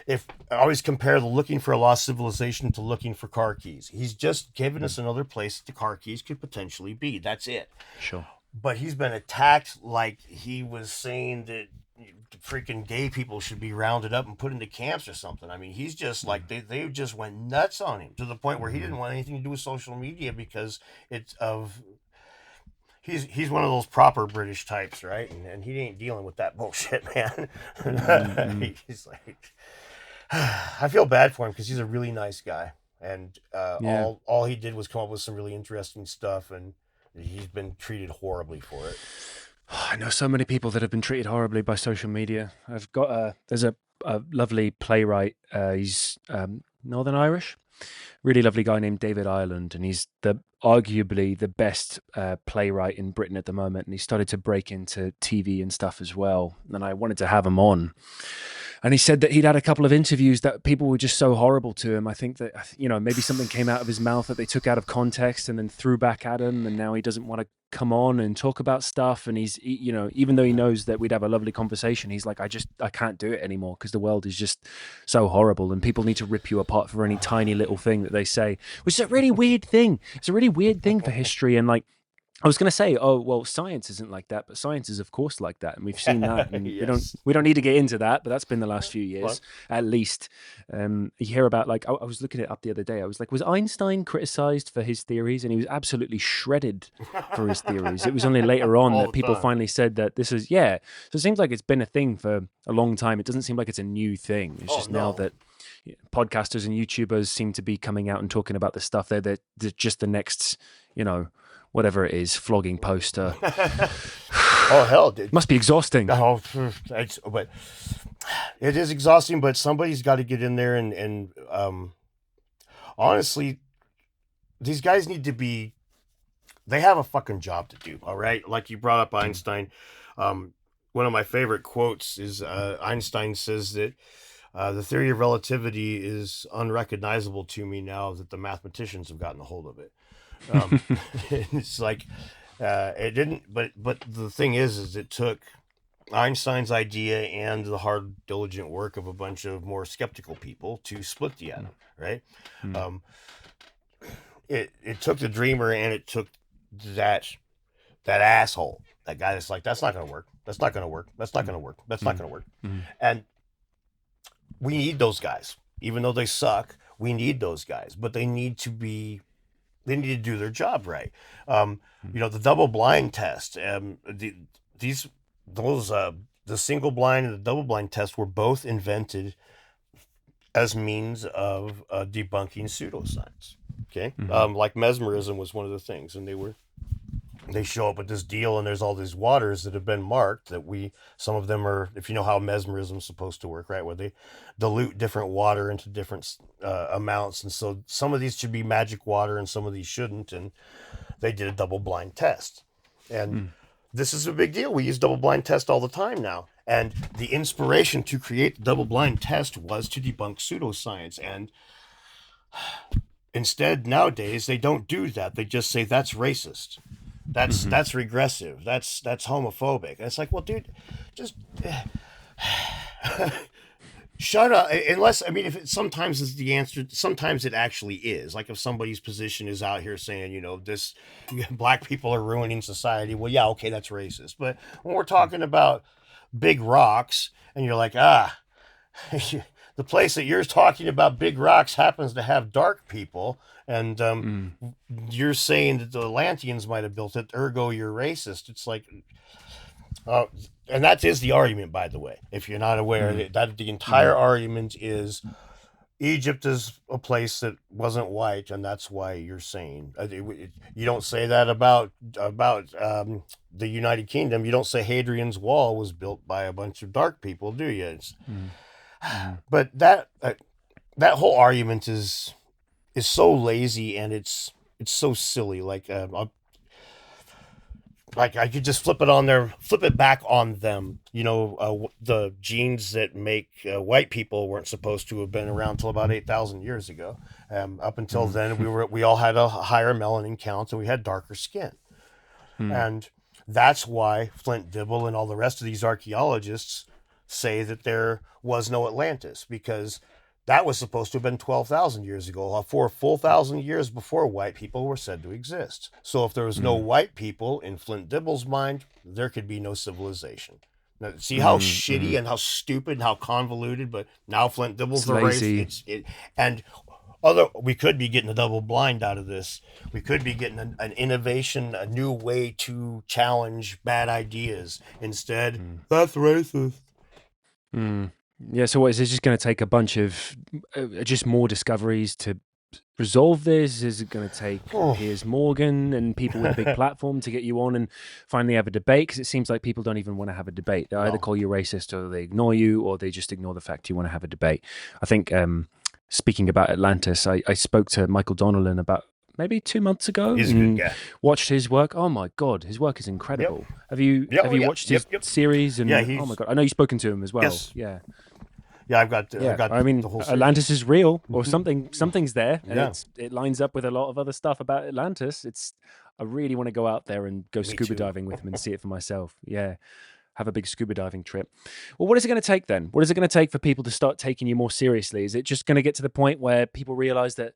if I always compare the looking for a lost civilization to looking for car keys, he's just given us another place that the car keys could potentially be. That's it. Sure. But he's been attacked like he was saying that freaking gay people should be rounded up and put into camps or something. I mean, he's just like they just went nuts on him to the point where he didn't want anything to do with social media because it's of he's one of those proper British types, right? And he ain't dealing with that bullshit, man. He's like, I feel bad for him because he's a really nice guy, and all he did was come up with some really interesting stuff, and he's been treated horribly for it. I know so many people that have been treated horribly by social media. I've got there's a lovely playwright. He's Northern Irish, really lovely guy named David Ireland, and he's arguably the best playwright in Britain at the moment. And he started to break into TV and stuff as well. And I wanted to have him on. And he said that he'd had a couple of interviews that people were just so horrible to him. I think that, maybe something came out of his mouth that they took out of context and then threw back at him. And now he doesn't want to come on and talk about stuff. And he's, even though he knows that we'd have a lovely conversation, he's like, I can't do it anymore because the world is just so horrible and people need to rip you apart for any tiny little thing that they say, which is a really weird thing. It's a really weird thing for history. And like, I was going to say, oh, well, science isn't like that, but science is, of course, like that. And we've seen that. And Yes. we don't need to get into that, but that's been the last few years, at least. You hear about, like, I was looking it up the other day. I was like, was Einstein criticized for his theories? And he was absolutely shredded for his theories. It was only later on that people finally said that this is, So it seems like it's been a thing for a long time. It doesn't seem like it's a new thing. It's just now that podcasters and YouTubers seem to be coming out and talking about this stuff. They're just the next, whatever it is, flogging poster. Oh hell, dude. Must be exhausting. Oh, but it is exhausting. But somebody's got to get in there and honestly, these guys need to be. They have a fucking job to do. All right, like you brought up Einstein. One of my favorite quotes is Einstein says that the theory of relativity is unrecognizable to me now that the mathematicians have gotten a hold of it. It's like it didn't, but the thing is it took Einstein's idea and the hard, diligent work of a bunch of more skeptical people to split the atom, right? It took the dreamer and it took that asshole, that guy that's like, that's not going to work. That's not going to work. That's not going to work. That's not going to work. And we need those guys, even though they suck. We need those guys, but they need to do their job right. The double blind test, the single blind and the double blind test were both invented as means of debunking pseudoscience. Okay. Like mesmerism was one of the things, and they show up at this deal and there's all these waters that have been marked that some of them are, if you know how mesmerism is supposed to work, right, where they dilute different water into different amounts, and so some of these should be magic water and some of these shouldn't, and they did a double blind test, and this is a big deal. We use double blind test all the time now, and the inspiration to create the double blind test was to debunk pseudoscience. And instead nowadays they don't do that. They just say that's racist. That's regressive. That's homophobic. And it's like, well, dude, just shut up. Unless, I mean, sometimes it's the answer. Sometimes it actually is. Like if somebody's position is out here saying, this black people are ruining society. Well, yeah, okay, that's racist. But when we're talking about big rocks, and you're like, the place that you're talking about big rocks happens to have dark people, and you're saying that the Atlanteans might have built it, ergo you're racist. It's like, and that is the argument, by the way, if you're not aware, that the entire argument is Egypt is a place that wasn't white, and that's why you're saying you don't say that about the United Kingdom. You don't say Hadrian's Wall was built by a bunch of dark people, do you? But that whole argument is is so lazy, and it's so silly. Like I could just flip it back on them. The genes that make white people weren't supposed to have been around till about 8,000 years ago. Up until Mm. then, we all had a higher melanin count, and we had darker skin, Mm. and that's why Flint Dibble and all the rest of these archaeologists say that there was no Atlantis, because that was supposed to have been 12,000 years ago, 4 full thousand years before white people were said to exist. So if there was no Mm. white people in Flint Dibble's mind, there could be no civilization. Now, see how Mm. shitty Mm. and how stupid and how convoluted, but now Flint It's Dibble's the race. lazy. And we could be getting a double blind out of this. We could be getting an innovation, a new way to challenge bad ideas. Instead, Mm. that's racist. Mm. Yeah. So what is it just going to take a bunch of just more discoveries to resolve this? Is it going to take Oh. Piers Morgan and people with a big platform to get you on and finally have a debate? Because it seems like people don't even want to have a debate. They either No. call you racist, or they ignore you, or they just ignore the fact you want to have a debate. I think speaking about Atlantis, I spoke to Michael Donnellan about maybe 2 months ago He's a good and guy. watched his work. Oh my God, his work is incredible. Have you Yep, have you yep, watched his yep. series? And Yeah, oh my God, I know you've spoken to him as well. Yes. Yeah. Yeah, I've got I mean, the whole series. Atlantis is real, or something's there, and Yeah. it lines up with a lot of other stuff about Atlantis. I really want to go out there and go Me scuba too. diving with him and see it for myself. Yeah, have a big scuba diving trip. Well, what is it going to take then? What is it going to take for people to start taking you more seriously? Is it just going to get to the point where people realize that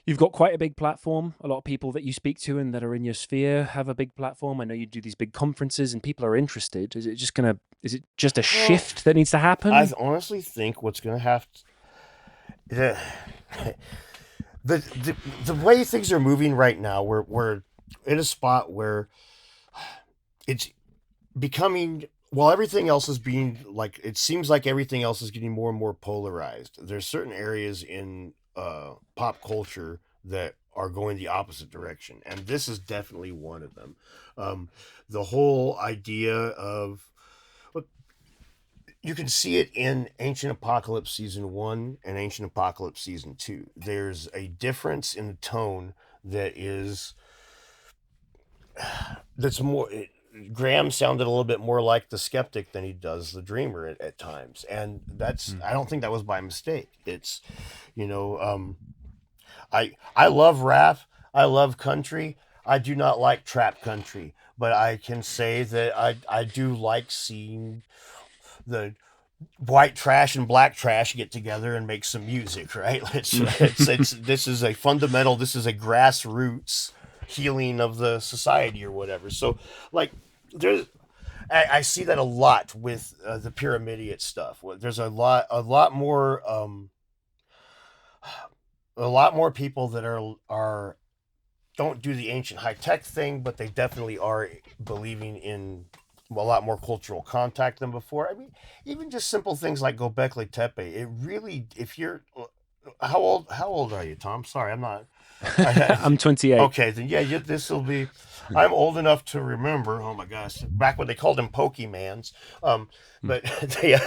you've got quite a big platform? A lot of people that you speak to and that are in your sphere have a big platform. I know you do these big conferences and people are interested. Is it just a shift that needs to happen? I honestly think what's going to have to, the way things are moving right now, we're in a spot where it's becoming, while everything else is being, like, it seems like everything else is getting more and more polarized. There's certain areas in pop culture that are going the opposite direction, and this is definitely one of them. The whole idea of, you can see it in Ancient Apocalypse Season 1 and Ancient Apocalypse Season 2. There's a difference in the tone that's more... Graham sounded a little bit more like the skeptic than he does the dreamer at times. And I don't think that was by mistake. It's, I love rap. I love country. I do not like trap country. But I can say that I do like seeing the white trash and black trash get together and make some music, right? This is a fundamental, this is a grassroots healing of the society or whatever. So, like, I see that a lot with the Pyramidiot stuff. There's a lot more people that are don't do the ancient high tech thing, but they definitely are believing in a lot more cultural contact than before. I mean, even just simple things like Göbekli Tepe. It really, if you're, how old are you, Tom? Sorry, I'm not. I'm 28. Okay, then yeah, this will be. I'm old enough to remember. Oh my gosh, back when they called them Pokemans. But they,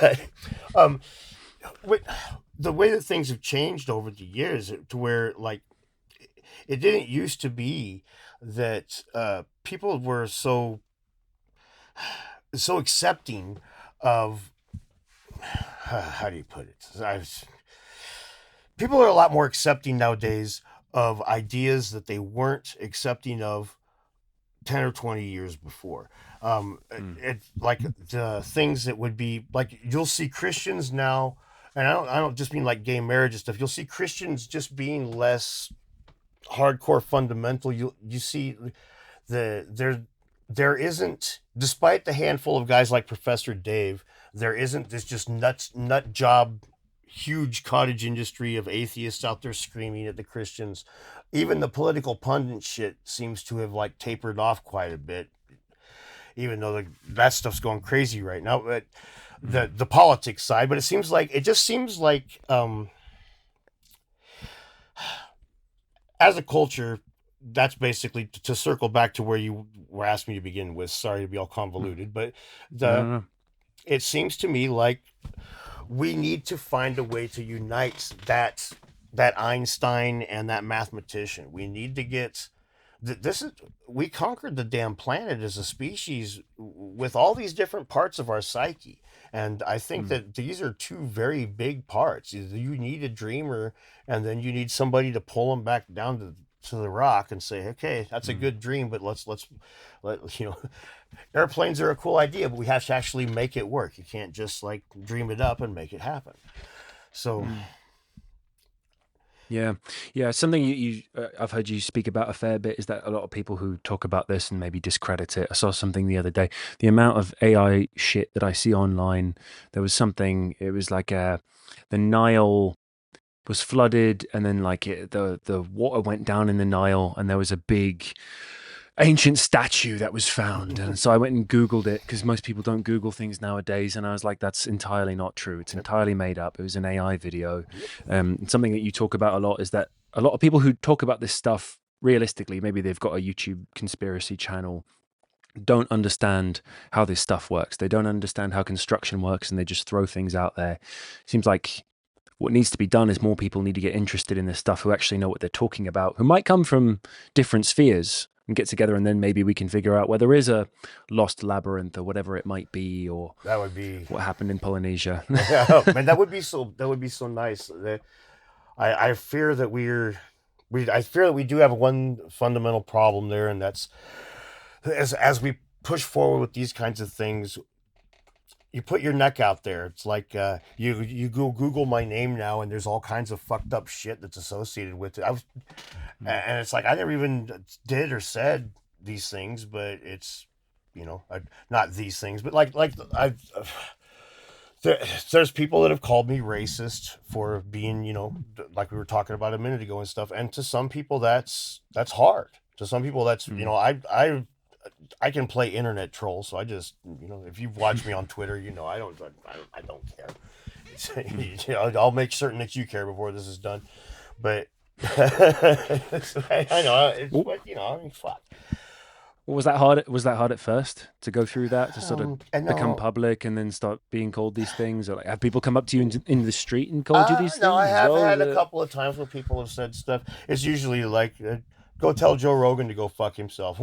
the way that things have changed over the years, to where, like, it didn't used to be that people were so accepting of, how do you put it? People are a lot more accepting nowadays of ideas that they weren't accepting of 10 or 20 years before. It's like the things that would be like, you'll see Christians now, and I don't just mean like gay marriage and stuff. You'll see Christians just being less hardcore fundamental. You see there isn't, despite the handful of guys like Professor Dave, there isn't this just nut job, huge cottage industry of atheists out there screaming at the Christians. Even the political pundit shit seems to have, like, tapered off quite a bit, even though that stuff's going crazy right now. But the politics side, but it just seems like as a culture, that's basically to circle back to where you were asking me to begin with. Sorry to be all convoluted, but it seems to me like we need to find a way to unite that that Einstein and that mathematician. We need to get this is we conquered the damn planet as a species with all these different parts of our psyche. And I think Mm, that these are two very big parts. You need a dreamer, and then you need somebody to pull them back down to the rock and say, okay, that's a mm, good dream, but let airplanes are a cool idea, but we have to actually make it work. You can't just like dream it up and make it happen. So mm. Yeah, yeah. Something I've heard you speak about a fair bit is that a lot of people who talk about this and maybe discredit it. I saw something the other day. The amount of AI shit that I see online. There was something. It was like the Nile was flooded, and then like the water went down in the Nile, and there was a big ancient statue that was found. And so I went and Googled it because most people don't Google things nowadays. And I was like, that's entirely not true. It's entirely made up. It was an AI video. Something that you talk about a lot is that a lot of people who talk about this stuff realistically, maybe they've got a YouTube conspiracy channel, don't understand how this stuff works. They don't understand how construction works, and they just throw things out there. Seems like what needs to be done is more people need to get interested in this stuff who actually know what they're talking about, who might come from different spheres and get together, and then maybe we can figure out where there is a lost labyrinth or whatever it might be, or that would be what happened in Polynesia. man, that would be so nice. I fear that I fear that we do have one fundamental problem there, and that's as we push forward with these kinds of things, you put your neck out there. It's like you go Google my name now, and there's all kinds of fucked up shit that's associated with it. And it's like I never even did or said these things, but it's not these things, but like I. There's people that have called me racist for being, like we were talking about a minute ago and stuff. And to some people, that's hard. To some people, that's Mm. I can play internet troll. So I just, if you've watched me on Twitter, I don't care. Mm. I'll make certain that you care before this is done. But I know it's Well, what I mean, fuck. was that hard? Was that hard at first to go through that, to sort of And become no, public and then start being called these things? Or like, have people come up to you in the street and called you these no, I things as have well? had a couple of times where people have said stuff. It's usually like, go tell Joe Rogan to go fuck himself.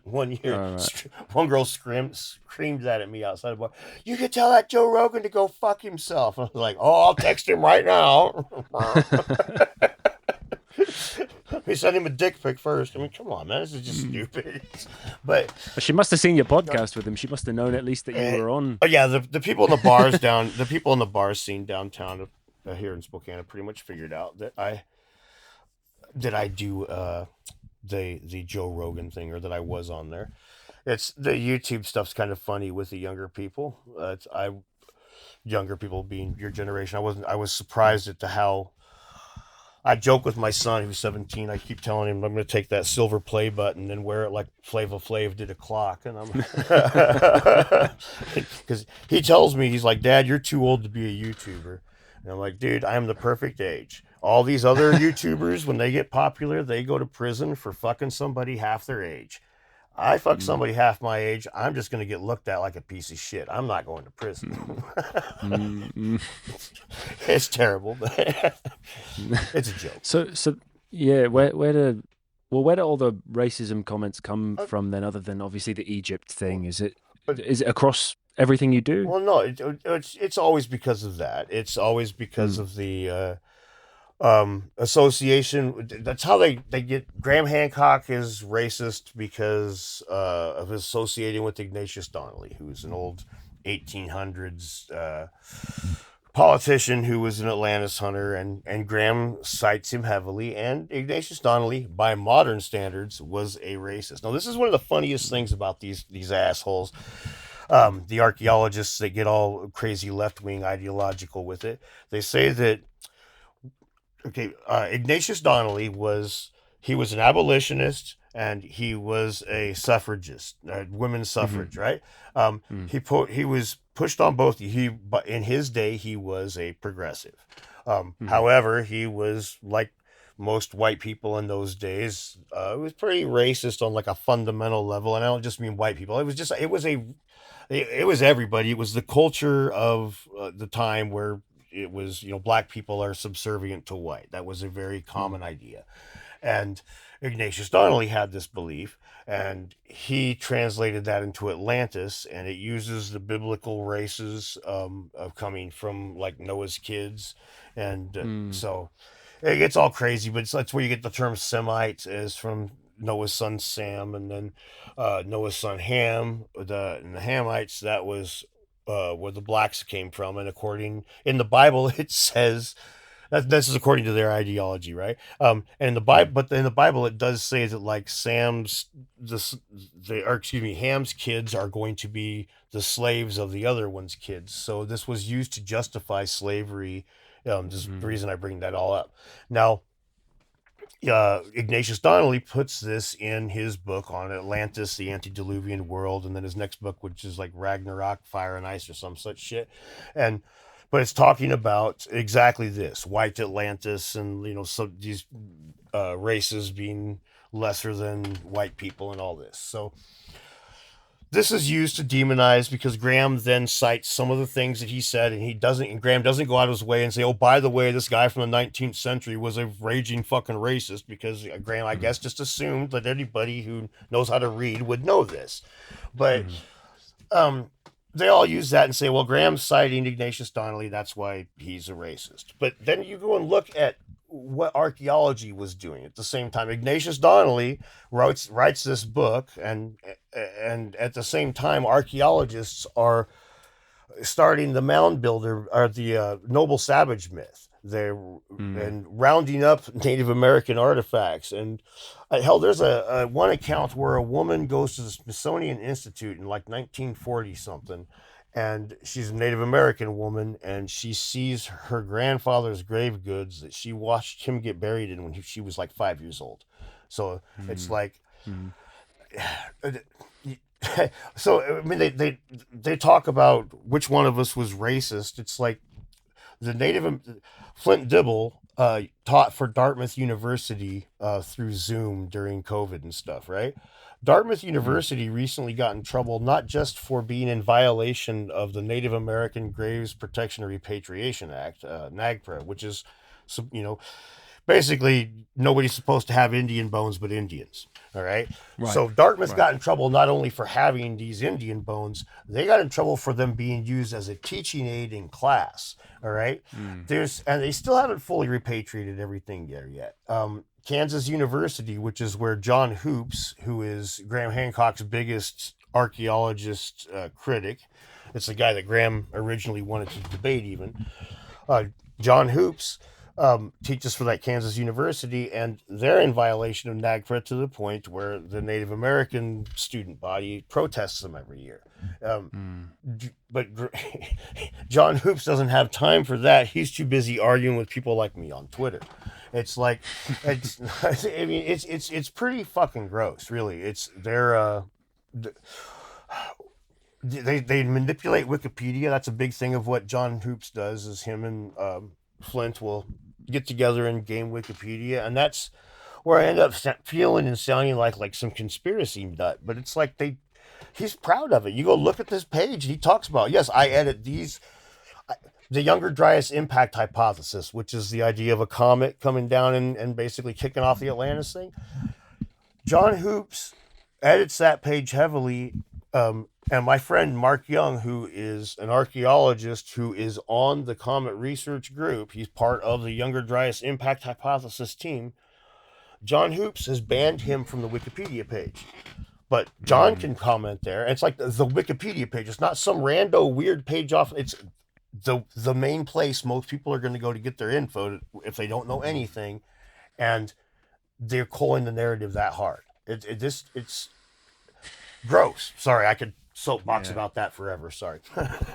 One year, All right. one girl screamed that at me outside the bar. You could tell that Joe Rogan to go fuck himself. I was like, oh, I'll text him right now. We sent him a dick pic first. I mean, come on, man, this is just stupid. But She must have seen your podcast with him. She must have known at least that you uh, were on. oh yeah, the people in the bars the people in the bar scene downtown here in Spokane have pretty much figured out that I do the Joe Rogan thing, or that I was on there. It's the YouTube stuff's kind of funny with the younger people. Younger people being your generation. I was surprised at how I joke with my son who's 17. I keep telling him I'm going to take that silver play button and wear it like Flava Flav did a clock, and I'm because he tells me, he's like, Dad, you're too old to be a YouTuber. And I'm like, dude, I am the perfect age. All these other YouTubers, when they get popular, they go to prison for fucking somebody half their age. I fuck Mm, somebody half my age, I'm just going to get looked at like a piece of shit. I'm not going to mm, prison. mm, It's terrible, but mm. it's a joke. So yeah, where do all the racism comments come Uh, from then, other than obviously the Egypt thing? Is it But is it across everything you do? well, no, it's always because of that. It's always because Mm, of the association. That's how they get. Graham Hancock is racist because of associating with Ignatius Donnelly, who's an old 1800s politician who was an Atlantis hunter, and Graham cites him heavily. And Ignatius Donnelly, by modern standards, was a racist. Now, this is one of the funniest things about these assholes. The archaeologists that get all crazy left wing ideological with it. They say that Ignatius Donnelly was an abolitionist, and he was a suffragist, women's mhm, suffrage, right? mm, He was pushed on both. But in his day he was a progressive. mhm, However, he was like most white people in those days. It was pretty racist on like a fundamental level, and I don't just mean white people. It was everybody. It was the culture of the time where it was, black people are subservient to white. That was a very common idea. And Ignatius Donnelly had this belief, and he translated that into Atlantis, and it uses the biblical races of coming from like Noah's kids, and so it gets all crazy. But that's where you get the term Semite, is from Noah's son Sam, and then Noah's son Ham. And the Hamites, that was where the blacks came from, and according in the Bible, it says that this is according to their ideology, right? And the Bible, but in the Bible, it does say that like Ham's kids are going to be the slaves of the other one's kids. So this was used to justify slavery. This is the reason I bring that all up. Now, Ignatius Donnelly puts this in his book on Atlantis, the antediluvian world, and then his next book, which is like Ragnarok, Fire and Ice, or some such shit, but it's talking about exactly this: white Atlantis, and so these races being lesser than white people, and all this. So this is used to demonize, because Graham then cites some of the things that he said, and Graham doesn't go out of his way and say, oh, by the way, this guy from the 19th century was a raging fucking racist, because Graham, I guess, just assumed that anybody who knows how to read would know this. But they all use that and say, well, Graham's citing Ignatius Donnelly, that's why he's a racist. But then you go and look at what archaeology was doing at the same time. Ignatius Donnelly writes this book, and at the same time, archaeologists are starting the mound builder, or the noble savage myth. They're and rounding up Native American artifacts. And hell, there's a one account where a woman goes to the Smithsonian Institute in like 1940 something, and she's a Native American woman, and she sees her grandfather's grave goods that she watched him get buried in when she was like 5 years old. So it's like, so I mean, they talk about which one of us was racist. It's like the Flint Dibble taught for Dartmouth University through Zoom during COVID and stuff, right? Dartmouth University recently got in trouble, not just for being in violation of the Native American Graves Protection and Repatriation Act, NAGPRA, which is, basically nobody's supposed to have Indian bones but Indians. All right. So Dartmouth got in trouble not only for having these Indian bones, they got in trouble for them being used as a teaching aid in class. All right. And they still haven't fully repatriated everything there yet. Kansas University, which is where John Hoops, who is Graham Hancock's biggest archaeologist critic, it's the guy that Graham originally wanted to debate even. John Hoops teaches for that Kansas University, and they're in violation of NAGPRA to the point where the Native American student body protests them every year. But John Hoops doesn't have time for that. He's too busy arguing with people like me on Twitter. It's like, I mean, it's pretty fucking gross, really. They manipulate Wikipedia. That's a big thing of what John Hoops does. Is him and Flint will get together and game Wikipedia, and that's where I end up feeling and sounding like some conspiracy nut. But it's like he's proud of it. You go look at this page, and he talks about, yes, I edit these. The Younger Dryas impact hypothesis, which is the idea of a comet coming down and basically kicking off the Atlantis thing. John Hoops edits that page heavily. And my friend Mark Young, who is an archaeologist who is on the Comet Research Group, he's part of the Younger Dryas impact hypothesis team. John Hoops has banned him from the Wikipedia page. But John can comment there. And it's like the Wikipedia page. It's not some rando weird page off. It's the main place most people are going to go to get their info if they don't know anything, and they're calling the narrative that hard. It's gross. Sorry, I could soapbox about that forever. Sorry.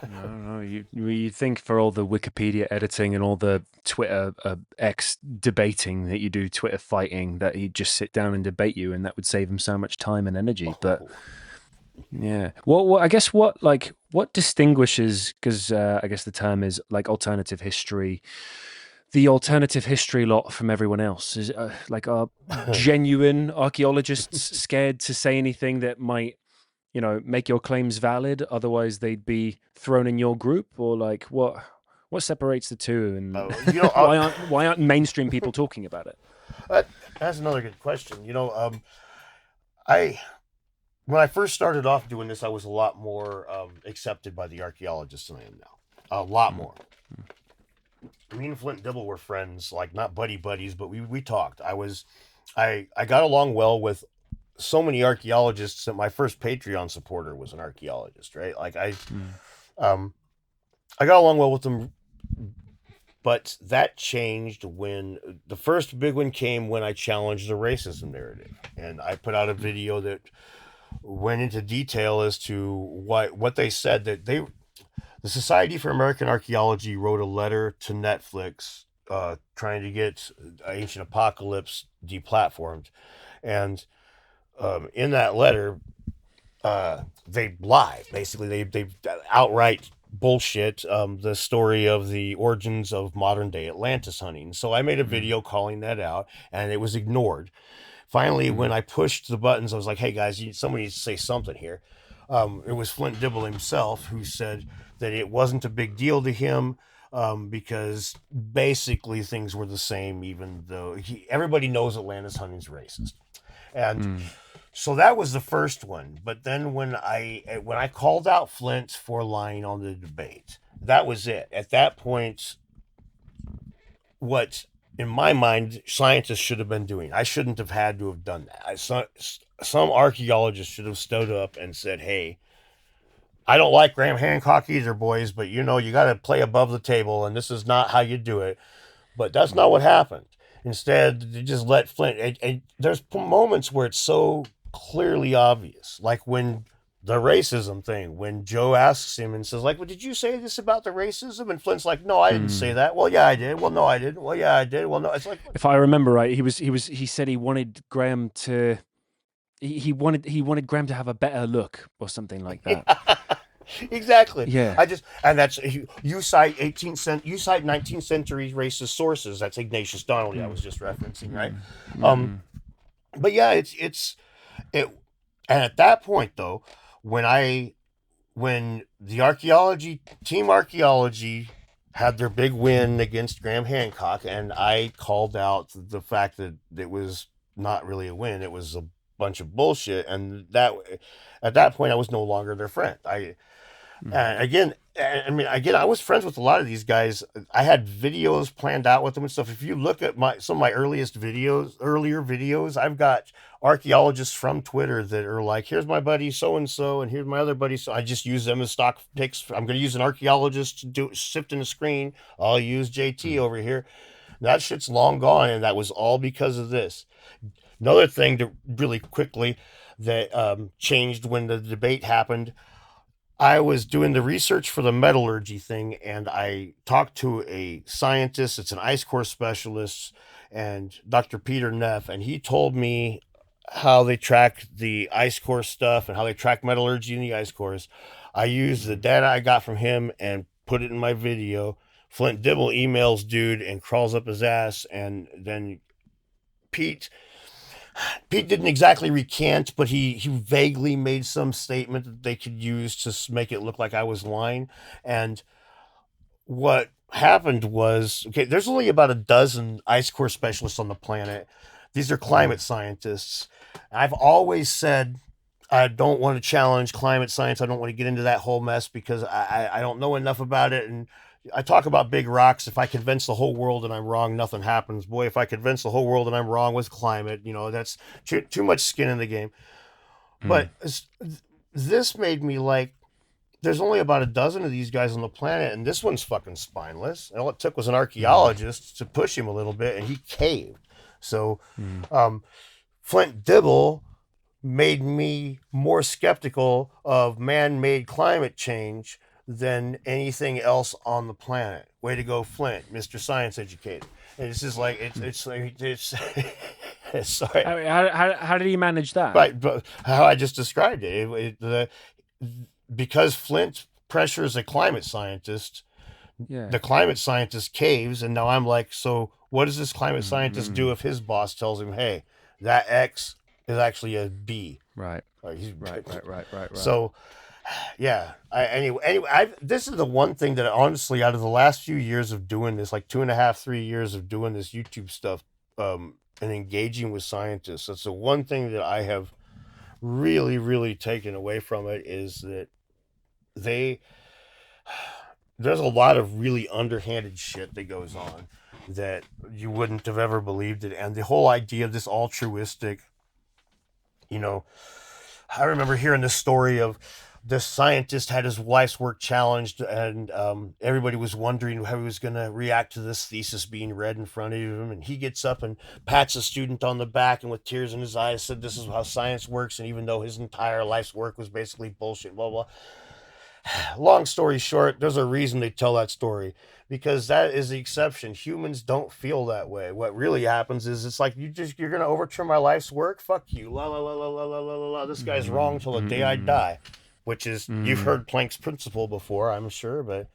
No. You think for all the Wikipedia editing and all the Twitter X debating that you do, Twitter fighting, that he'd just sit down and debate you, and that would save him so much time and energy. But yeah, well, I guess what distinguishes, because I guess the term is like alternative history, the alternative history lot from everyone else is are genuine archaeologists scared to say anything that might, make your claims valid, otherwise they'd be thrown in your group? Or like what What separates the two, and You know, why aren't mainstream people talking about it? that's another good question. I when I first started off doing this, I was a lot more accepted by the archaeologists than I am now. A lot more. Me and Flint Dibble were friends, like not buddies, but we talked. I got along well with so many archaeologists that my first Patreon supporter was an archaeologist, right? Um, I got along well with them, but that changed when the first big one came when I challenged the racism narrative, and I put out a video that went into detail as to what they said that the Society for American Archaeology wrote a letter to Netflix trying to get Ancient Apocalypse deplatformed. And in that letter, they lied. Basically, they outright bullshit the story of the origins of modern day Atlantis hunting. So I made a video calling that out, and it was ignored. Finally, when I pushed the buttons, I was like, hey guys, somebody needs to say something here. It was Flint Dibble himself who said that it wasn't a big deal to him because basically things were the same, even though everybody knows Atlantis hunting's racist. And so that was the first one. But then when I called out Flint for lying on the debate, that was it. At that point, what in my mind scientists should have been doing, I shouldn't have had to have done that. Some archaeologists should have stood up and said, hey, I don't like Graham Hancock either, boys, but you got to play above the table, and this is not how you do it. But that's not what happened. Instead, they just let Flint. And there's moments where it's so clearly obvious, like when the racism thing, when Joe asks him and says, like, well, did you say this about the racism? And Flint's like, no, I didn't say that. Well, yeah, I did. Well, no, I didn't. Well, yeah, I did. Well, no. It's like, if I remember right, he said he wanted Graham to. He wanted Graham to have a better look or something like that. Exactly. Yeah. And that's you cite 19th century racist sources. That's Ignatius Donnelly I was just referencing, right? But yeah, it. And at that point though, when the team archaeology had their big win against Graham Hancock, and I called out the fact that it was not really a win, it was a bunch of bullshit, and that at that point I was no longer their friend. I was friends with a lot of these guys. I had videos planned out with them and stuff. If you look at some of my earlier videos, I've got archaeologists from Twitter that are like, here's my buddy so-and-so, and here's my other buddy. So I just use them as stock picks. I'm going to use an archaeologist to do sifting the screen. I'll use JT over here. That shit's long gone, and that was all because of this. Another thing to really quickly that changed when the debate happened, I was doing the research for the metallurgy thing, and I talked to a scientist. It's an ice core specialist, and Dr. Peter Neff, and he told me how they track the ice core stuff and how they track metallurgy in the ice cores. I used the data I got from him and put it in my video. Flint Dibble emails dude and crawls up his ass, and then Pete didn't exactly recant, but he vaguely made some statement that they could use to make it look like I was lying. And what happened was, okay, there's only about a dozen ice core specialists on the planet. These are climate scientists. I've always said I don't want to challenge climate science. I don't want to get into that whole mess because I don't know enough about it. And I talk about big rocks. If I convince the whole world that I'm wrong, nothing happens. Boy, if I convince the whole world that I'm wrong with climate, that's too much skin in the game. But this made me like, there's only about a dozen of these guys on the planet, and this one's fucking spineless. And all it took was an archaeologist to push him a little bit, and he caved. So Flint Dibble made me more skeptical of man-made climate change than anything else on the planet. Way to go, Flint, Mr. Science Educator. And it's just like it's sorry. How did he manage that? Right, but how I just described it. Because Flint pressures a climate scientist, the climate scientist caves, and now I'm like, so what does this climate scientist do if his boss tells him, hey, that X is actually a B? Right. Right. Right. So Yeah. This is the one thing that honestly, out of the last few years of doing this, like 2.5, 3 years of doing this YouTube stuff, and engaging with scientists, that's the one thing that I have really, really taken away from it is that they, there's a lot of really underhanded shit that goes on that you wouldn't have ever believed it. And the whole idea of this altruistic, you know, I remember hearing this story of this scientist had his life's work challenged, and everybody was wondering how he was going to react to this thesis being read in front of him. And he gets up and pats a student on the back, and with tears in his eyes said, "This is how science works." And even though his entire life's work was basically bullshit, blah blah. Long story short, there's a reason they tell that story, because that is the exception. Humans don't feel that way. What really happens is it's like you're gonna overturn my life's work. Fuck you. La la la la la la la la la. This guy's wrong till the day I die, which is you've heard Planck's principle before, I'm sure, but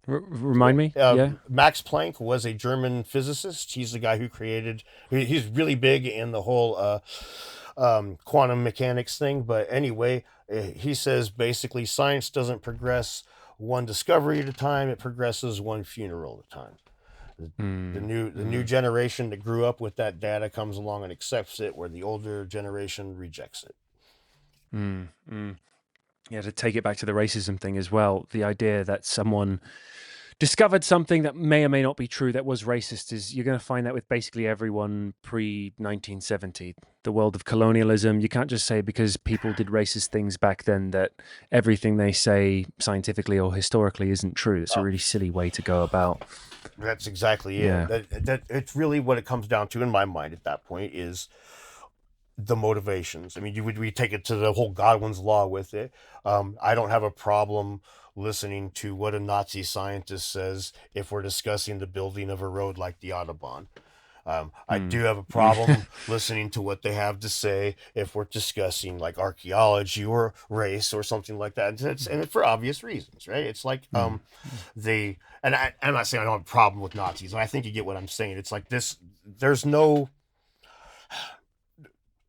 Remind me. Yeah. Max Planck was a German physicist. He's the guy who created. He's really big in the whole quantum mechanics thing. But anyway, he says basically science doesn't progress one discovery at a time; it progresses one funeral at a time. The new generation that grew up with that data comes along and accepts it, where the older generation rejects it. Yeah, to take it back to the racism thing as well, the idea that someone discovered something that may or may not be true that was racist is you're going to find that with basically everyone pre 1970. The world of colonialism, you can't just say because people did racist things back then that everything they say scientifically or historically isn't true. It's a really silly way to go about. That's exactly it. Yeah. That it's really what it comes down to in my mind at that point is the motivations. I mean, we take it to the whole Godwin's law with it. I don't have a problem listening to what a Nazi scientist says if we're discussing the building of a road like the Autobahn. I do have a problem listening to what they have to say if we're discussing like archaeology or race or something like that. And it's for obvious reasons, right? It's like I'm not saying I don't have a problem with Nazis. I think you get what I'm saying. It's like this. There's no.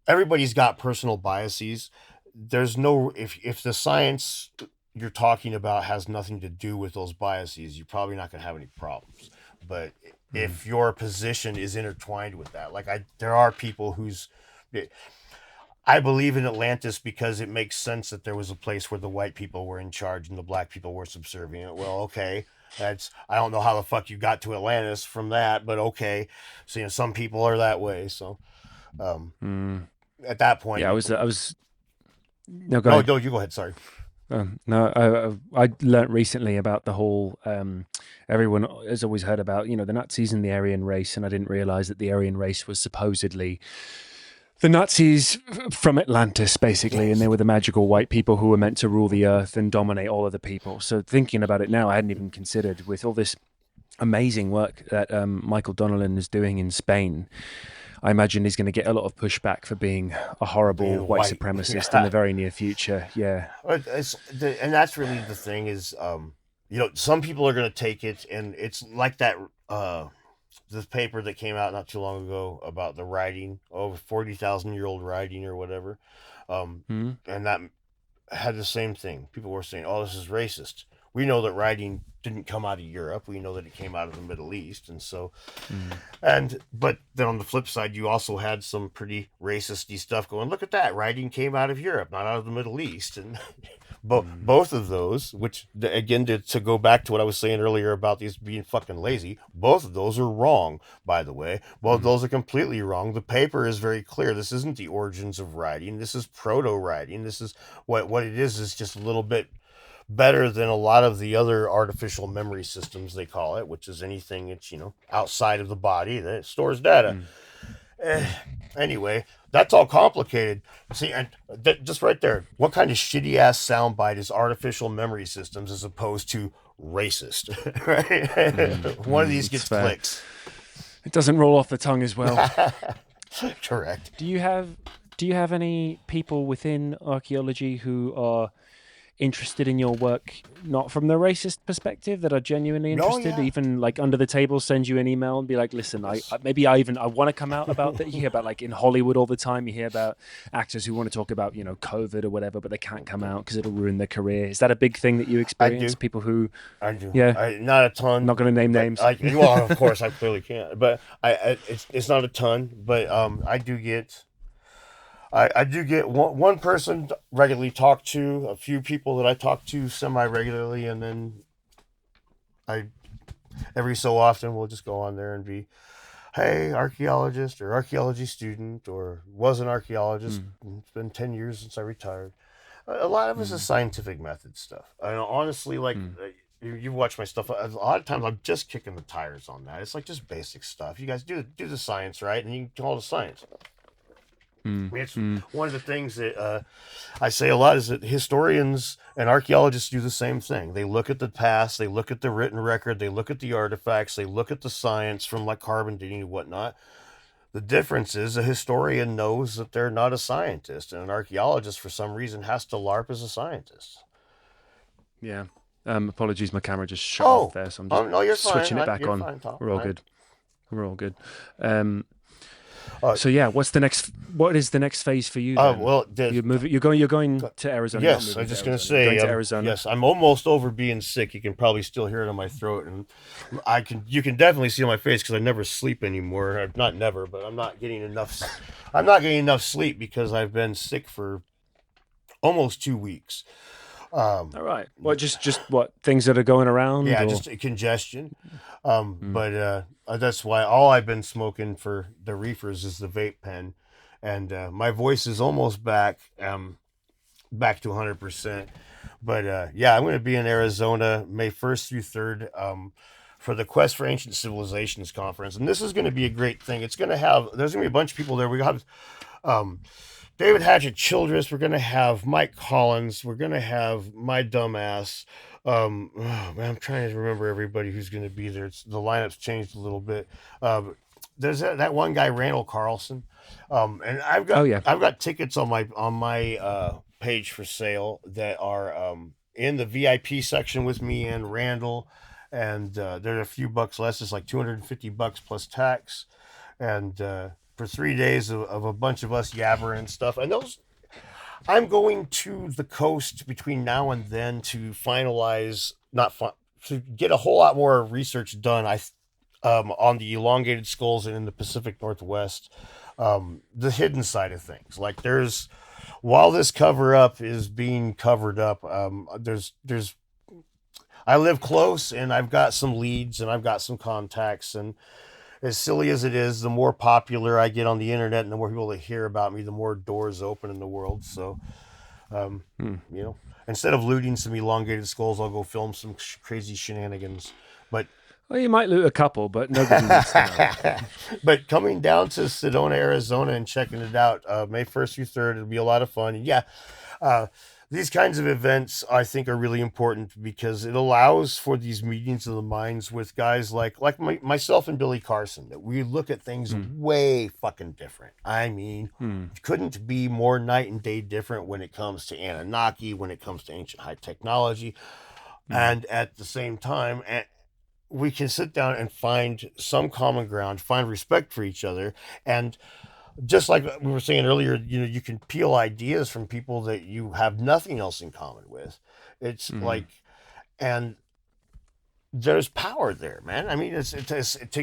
Everybody's got personal biases. There's no if the science you're talking about has nothing to do with those biases, you're probably not going to have any problems. But if your position is intertwined with that, like there are people I believe in Atlantis because it makes sense that there was a place where the white people were in charge and the black people were subservient. Well, okay, I don't know how the fuck you got to Atlantis from that, but okay. So some people are that way. So at that point, Yeah, I was. No, go no, ahead. no, you go ahead. Sorry. No, I learnt recently about the whole. Everyone has always heard about the Nazis and the Aryan race, and I didn't realize that the Aryan race was supposedly the Nazis from Atlantis, basically, and they were the magical white people who were meant to rule the earth and dominate all of the people. So thinking about it now, I hadn't even considered with all this amazing work that Michael Donnellan is doing in Spain. I imagine he's going to get a lot of pushback for being a horrible white supremacist in the very near future. Yeah. And that's really the thing is, some people are going to take it, and it's like that, this paper that came out not too long ago about the writing, over 40,000-year-old writing or whatever. And that had the same thing. People were saying, oh, this is racist. We know that writing didn't come out of Europe. We know that it came out of the Middle East. And so, but then on the flip side, you also had some pretty racisty stuff going, look at that, writing came out of Europe, not out of the Middle East. And both of those, which again, to go back to what I was saying earlier about these being fucking lazy, both of those are wrong, by the way. Both of those are completely wrong. The paper is very clear. This isn't the origins of writing. This is proto-writing. This is what it is just a little bit better than a lot of the other artificial memory systems, they call it, which is anything that's outside of the body that stores data. Anyway, that's all complicated. See, and just right there, what kind of shitty ass soundbite is artificial memory systems as opposed to racist? Right? One of these gets clicks. It doesn't roll off the tongue as well. Correct. Do you have any people within archaeology who are interested in your work, not from the racist perspective, that are genuinely Oh interested, yeah. even like under the table, send you an email and be like, listen, Yes. I want to come out about that. You hear about like in Hollywood all the time, you hear about actors who want to talk about, COVID or whatever, but they can't come out because it'll ruin their career. Is that a big thing that you I experience? do. People who, I do. yeah, Not a I'm not ton, going to name but names. well, of course, I clearly can't. But it's not a ton, but I do get one person regularly talk to, a few people that I talk to semi regularly, and then I every so often we'll just go on there and be, hey, archaeologist or archaeology student, or was an archaeologist. Mm, It's been 10 years since I retired. A lot of this is mm, scientific method stuff. I know, honestly, like mm. you watch my stuff. A lot of times, I'm just kicking the tires on that. It's like just basic stuff. You guys do the science right, and you can call it science. Mm, It's mm, one of the things that I say a lot is that historians and archaeologists do the same thing. They look at the past, they look at the written record, they look at the artifacts, they look at the science from like carbon dating and whatnot. The difference is a historian knows that they're not a scientist, and an archaeologist, for some reason, has to LARP as a scientist. yeah. Apologies, my camera just shut off Oh, there, so I'm just no, you're fine. switching it back You're on. fine, Tom. We're all good. We're all good. Um, Uh, so yeah, what is the next phase for you then? well, You're going to Arizona. You're not yes, moving I'm to just gonna Arizona. You're going say, to Arizona. yes, I'm almost over being sick. You can probably still hear it in my throat, and you can definitely see on my face because I never sleep anymore. Not never, but I'm not getting enough. I'm not getting enough sleep because I've been sick for almost 2 weeks. All right. Well, just what things that are going around, Yeah, or just congestion. mm, But that's why all I've been smoking for the reefers is the vape pen, and my voice is almost back, back to 100%. But yeah, I'm going to be in Arizona May 1st through 3rd, for the Quest for Ancient Civilisations conference, and this is going to be a great thing. There's going to be a bunch of people there. We have um, David Hatchett Childress. We're going to have Mike Collins. We're going to have my dumbass. Oh man, I'm trying to remember everybody who's going to be there. The lineup's changed a little bit. There's that one guy, Randall Carlson, and oh yeah, I've got tickets on my page for sale that are in the VIP section with me and Randall, and they're a few bucks less. It's like $250 plus tax, and for 3 days of a bunch of us yabbering and stuff. And those, I'm going to the coast between now and then to finalize, not fun, to get a whole lot more research done. On the elongated skulls and in the Pacific Northwest, the hidden side of things. Like while this cover up is being covered up, there's I live close and I've got some leads and I've got some contacts, and as silly as it is, the more popular I get on the internet and the more people that hear about me, the more doors open in the world. So, um, hmm. instead of looting some elongated skulls, I'll go film some crazy shenanigans. But Well, you might loot a couple, but nobody needs to know. but coming down to Sedona, Arizona, and checking it out, May 1st through 3rd, it'll be a lot of fun. And yeah, uh, these kinds of events I think are really important because it allows for these meetings of the minds with guys like myself and Billy Carson, that we look at things Hmm, way fucking different. I mean, hmm, couldn't be more night and day different when it comes to Anunnaki, when it comes to ancient high technology, hmm, and at the same time, we can sit down and find some common ground, find respect for each other, and just like we were saying earlier, you can peel ideas from people that you have nothing else in common with. It's hmm, like, and there's power there, man. I mean, it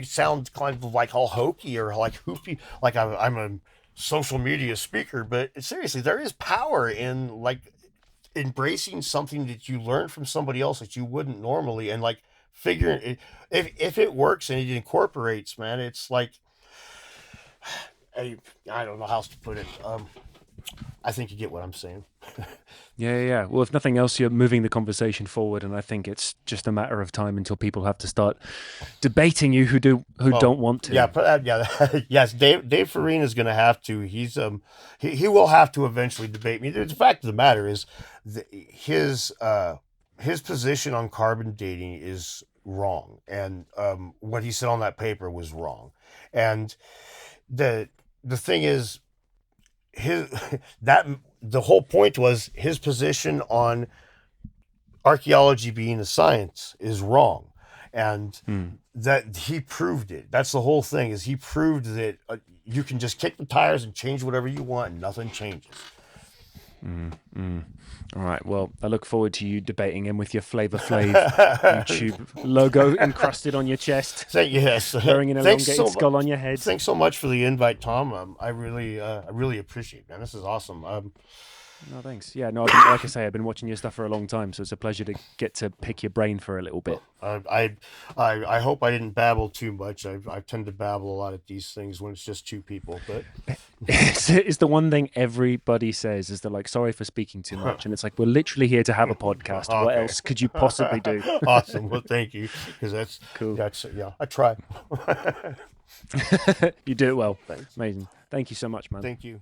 sounds kind of like all hokey or like hoopy, like I'm a social media speaker, but seriously, there is power in like embracing something that you learn from somebody else that you wouldn't normally, and like figuring it, if it works and it incorporates, man, it's like I don't know how else to put it. I think you get what I'm saying. yeah. Well, if nothing else, you're moving the conversation forward, and I think it's just a matter of time until people have to start debating you who Oh, don't want to. yeah, yes. Dave Farina is going to have to. He will have to eventually debate me. The fact of the matter is, his position on carbon dating is wrong, and what he said on that paper was wrong, and the thing is, his that the whole point was his position on archaeology being a science is wrong, and Hmm. that he proved it. That's the whole thing. Is he proved that you can just kick the tires and change whatever you want, and nothing changes. All right. Well, I look forward to you debating him with your Flavor Flav YouTube logo encrusted on your chest, Yes. wearing an elongated skull on your head. Thanks so much for the invite, Tom. I really appreciate it, man. This is awesome. No, thanks. Yeah, no, like I say, I've been watching your stuff for a long time, so it's a pleasure to get to pick your brain for a little bit. I hope I didn't babble too much. I tend to babble a lot at these things when it's just two people, but it's the one thing everybody says is they're like, sorry for speaking too much, and it's like, we're literally here to have a podcast. Okay. What else could you possibly do? Awesome. Well, thank you, because that's cool. I try. You do it well. Thanks. Amazing. Thank you so much, man. Thank you.